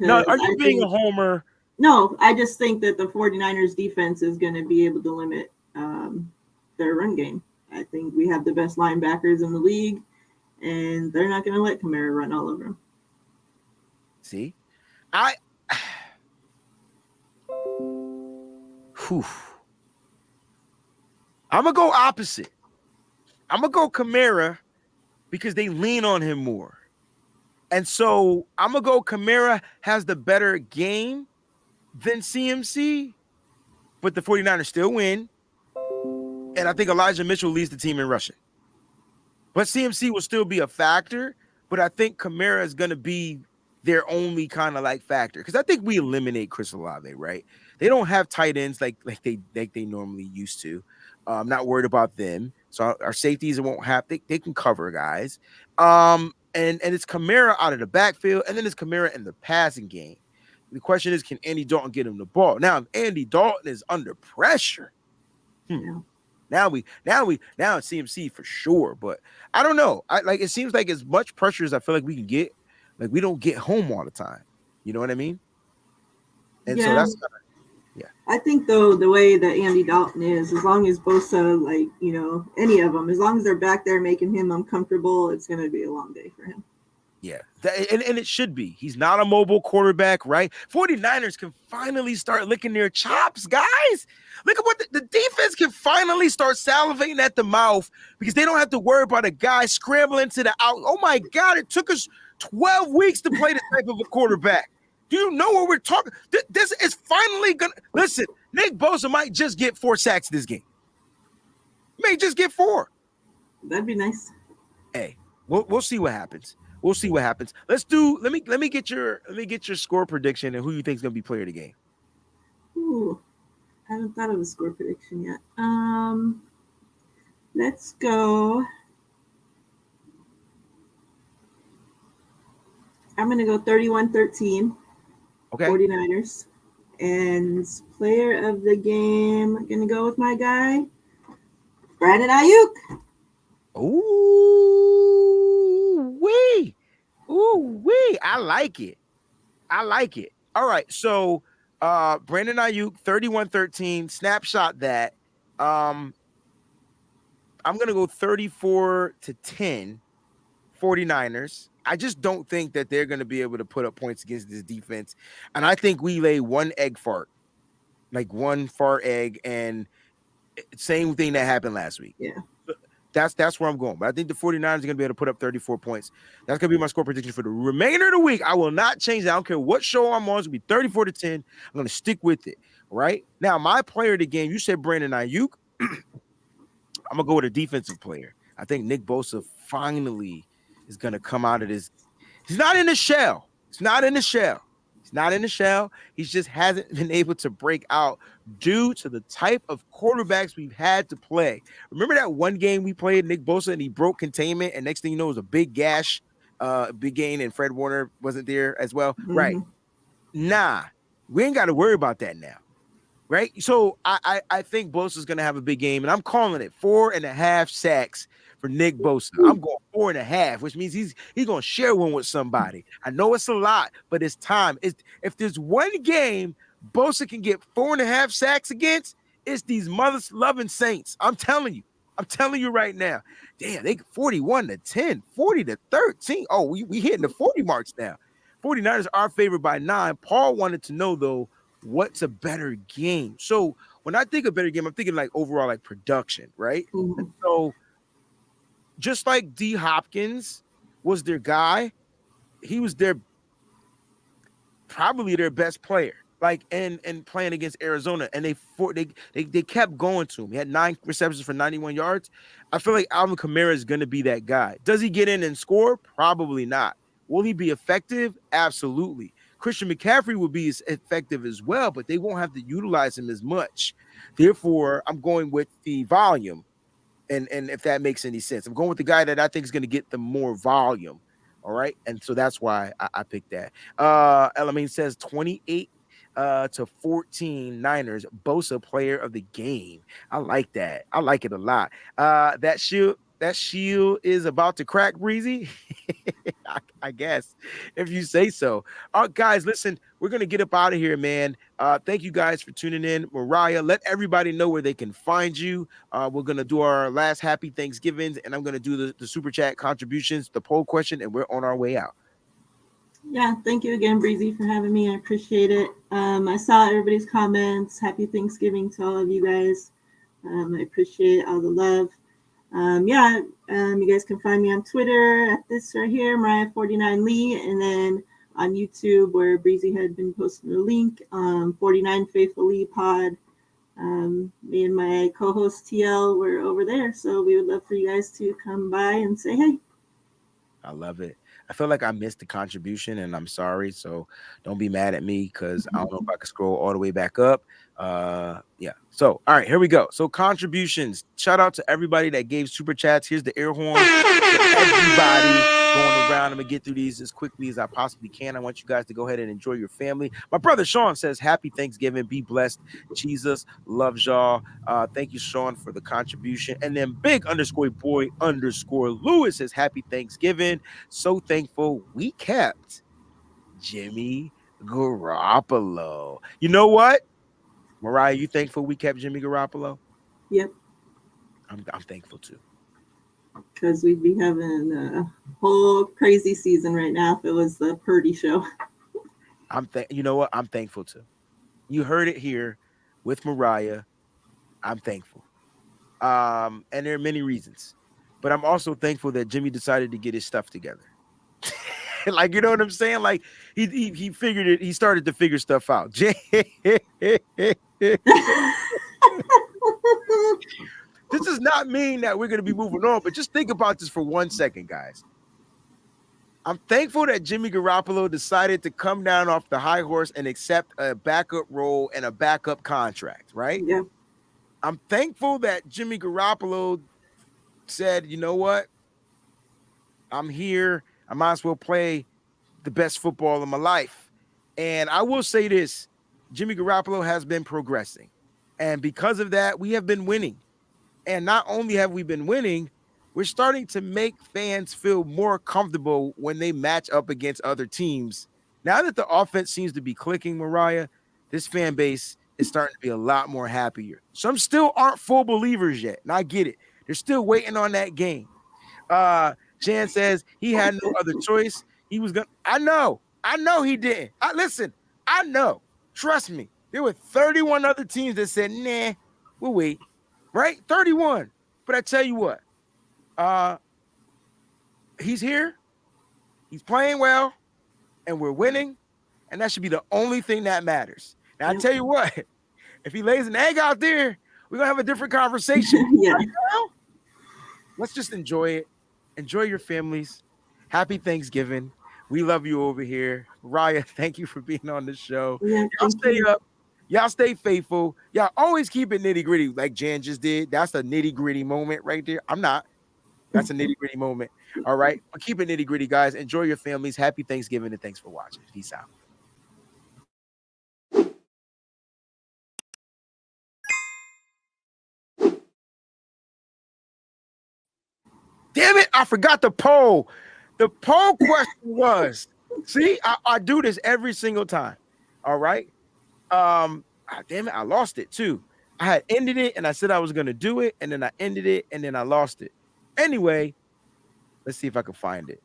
No, are you being a homer? No, I just think that the 49ers defense is going to be able to limit their run game. I think we have the best linebackers in the league, and they're not going to let Kamara run all over them. See? I'm going to go opposite. I'm going to go Kamara because they lean on him more. And so I'm going to go Kamara has the better game than CMC, but the 49ers still win. And I think Elijah Mitchell leads the team in rushing. But CMC will still be a factor, but I think Kamara is going to be their only kind of like factor. Because I think we eliminate Chris Olave, right? They don't have tight ends like they normally used to. I'm not worried about them. So our safeties won't have they can cover guys. And it's Kamara out of the backfield, and then it's Kamara in the passing game. The question is, can Andy Dalton get him the ball? Now, if Andy Dalton is under pressure, now it's CMC for sure. But I don't know. It seems like as much pressure as I feel like we can get, like we don't get home all the time. You know what I mean? And so that's I think though the way that Andy Dalton is, as long as Bosa, like, you know, any of them, as long as they're back there making him uncomfortable, it's going to be a long day for him. Yeah, and it should be. He's not a mobile quarterback, right? 49ers can finally start licking their chops, guys. Look at what the defense can finally start salivating at the mouth because they don't have to worry about a guy scrambling to the out. Oh, my God, it took us 12 weeks to play this type of a quarterback. Do you know what we're talking? This is finally going to – listen, Nick Bosa might just get 4 sacks this game. May just get 4. That'd be nice. Hey, we'll see what happens. We'll see what happens. Let me get your score prediction and who you think is gonna be player of the game. Ooh, I haven't thought of a score prediction yet. Let's go. I'm gonna go 31-13. Okay. 49ers. And player of the game, I'm gonna go with my guy, Brandon Ayuk. Ooh-wee. I like it. All right. So Brandon Ayuk, 31-13, snapshot that. I'm gonna go 34-10, 49ers. I just don't think that they're gonna be able to put up points against this defense. And I think we lay one fart egg, and same thing that happened last week. Yeah. That's where I'm going. But I think the 49ers are going to be able to put up 34 points. That's going to be my score prediction for the remainder of the week. I will not change that. I don't care what show I'm on. It's going to be 34-10. I'm going to stick with it, right? Now, my player of the game, you said Brandon Ayuk. I'm going to go with a defensive player. I think Nick Bosa finally is going to come out of this. He's not in the shell. He's He's not in the shell. He just hasn't been able to break out due to the type of quarterbacks we've had to play. Remember that one game we played, Nick Bosa, and he broke containment, and next thing you know, it was a big gash, big gain, and Fred Warner wasn't there as well. Right. Nah, we ain't got to worry about that now. Right. So I think Bosa's going to have a big game, and I'm calling it 4.5 sacks for Nick Bosa. I'm going 4.5, which means he's going to share one with somebody. I know it's a lot, but it's time. If there's one game Bosa can get 4.5 sacks against, it's these mothers loving Saints. I'm telling you right now. Damn, they 41-10, 40-13. Oh, we hitting the 40 marks now. 49ers are favored by 9. Paul wanted to know though, what's a better game? So when I think of better game, I'm thinking like overall like production, right? And so just like D Hopkins was their guy, he was probably their best player. Like and playing against Arizona, and they kept going to him. He had 9 receptions for 91 yards. I feel like Alvin Kamara is going to be that guy. Does he get in and score? Probably not. Will he be effective? Absolutely. Christian McCaffrey will be as effective as well, but they won't have to utilize him as much. Therefore, I'm going with the volume, and if that makes any sense. I'm going with the guy that I think is going to get the more volume. All right, and so that's why I picked that. Elamine says 28-14 Niners. Bosa player of the game. I like that. I like it a lot. That shield is about to crack, Breezy. I guess, if you say so. Guys, listen, we're going to get up out of here, man. Thank you guys for tuning in. Miriah, let everybody know where they can find you. We're going to do our last happy Thanksgivings, and I'm going to do the super chat contributions, the poll question, and we're on our way out. Yeah, thank you again, Breezie, for having me. I appreciate it. I saw everybody's comments. Happy Thanksgiving to all of you guys. I appreciate all the love. You guys can find me on Twitter at this right here, Miriah49Lee, and then on YouTube where Breezie had been posting the link, 49 Faithful Lee Pod. Me and my co-host TL were over there, so we would love for you guys to come by and say hey. I love it. I feel like I missed the contribution, and I'm sorry. So don't be mad at me because I don't know if I can scroll all the way back up. Yeah. So, all right, here we go. So contributions. Shout out to everybody that gave super chats. Here's the air horn. Everybody going around. I'm gonna get through these as quickly as I possibly can. I want you guys to go ahead and enjoy your family. My brother Sean says, "Happy Thanksgiving. Be blessed. Jesus loves y'all." Thank you, Sean, for the contribution. And then big_boy_Lewis says, "Happy Thanksgiving. So thankful we kept Jimmy Garoppolo." You know what? Miriah, you thankful we kept Jimmy Garoppolo? Yep. I'm thankful too. Because we'd be having a whole crazy season right now if it was the Purdy show. You know what? I'm thankful too. You heard it here with Miriah. I'm thankful. And there are many reasons. But I'm also thankful that Jimmy decided to get his stuff together. Like, you know what I'm saying? Like he figured it, he started to figure stuff out. This does not mean that we're going to be moving on, but just think about this for 1 second, guys. I'm thankful that Jimmy Garoppolo decided to come down off the high horse and accept a backup role and a backup contract, right? Yeah. I'm thankful that Jimmy Garoppolo said, you know what? I'm here. I might as well play the best football of my life. And I will say this, Jimmy Garoppolo has been progressing. And because of that, we have been winning. And not only have we been winning, we're starting to make fans feel more comfortable when they match up against other teams. Now that the offense seems to be clicking, Miriah, this fan base is starting to be a lot more happier. Some still aren't full believers yet, and I get it. They're still waiting on that game. Jan says he had no other choice. He was going to – I know he didn't. Listen, I know. Trust me. There were 31 other teams that said, nah, we'll wait. Right? 31. But I tell you what, he's here. He's playing well, and we're winning, and that should be the only thing that matters. Now, I tell you what, if he lays an egg out there, we're going to have a different conversation. Yeah. Right now, let's just enjoy it. Enjoy your families. Happy Thanksgiving. We love you over here. Miriah, thank you for being on the show. Yeah, Y'all thank stay you. up. Y'all stay faithful. Y'all always keep it nitty gritty, like Jan just did. That's a nitty gritty moment right there. I'm not. That's a nitty gritty moment. All right. But keep it nitty gritty, guys. Enjoy your families. Happy Thanksgiving and thanks for watching. Peace out. Damn it, I forgot the poll. The poll question was, see, I do this every single time. All right. Damn it, I lost it too. I had ended it and I said I was gonna do it, and then I ended it and then I lost it. Anyway, let's see if I can find it.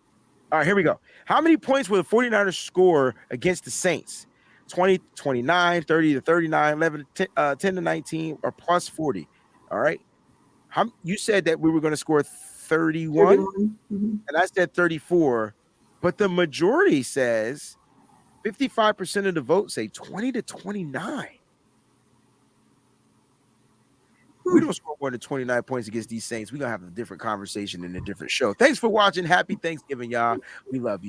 All right, here we go. How many points will the 49ers score against the Saints? 20, 29, 30 to 39, 11 to 10 to 19, or plus 40. All right. You said that we were going to score 31, 31. Mhm. and I said 34, but the majority says 55% of the votes say 20 to 29. We don't score more than 29 points against these Saints. We're going to have a different conversation in a different show. Thanks for watching. Happy Thanksgiving, y'all. We love you.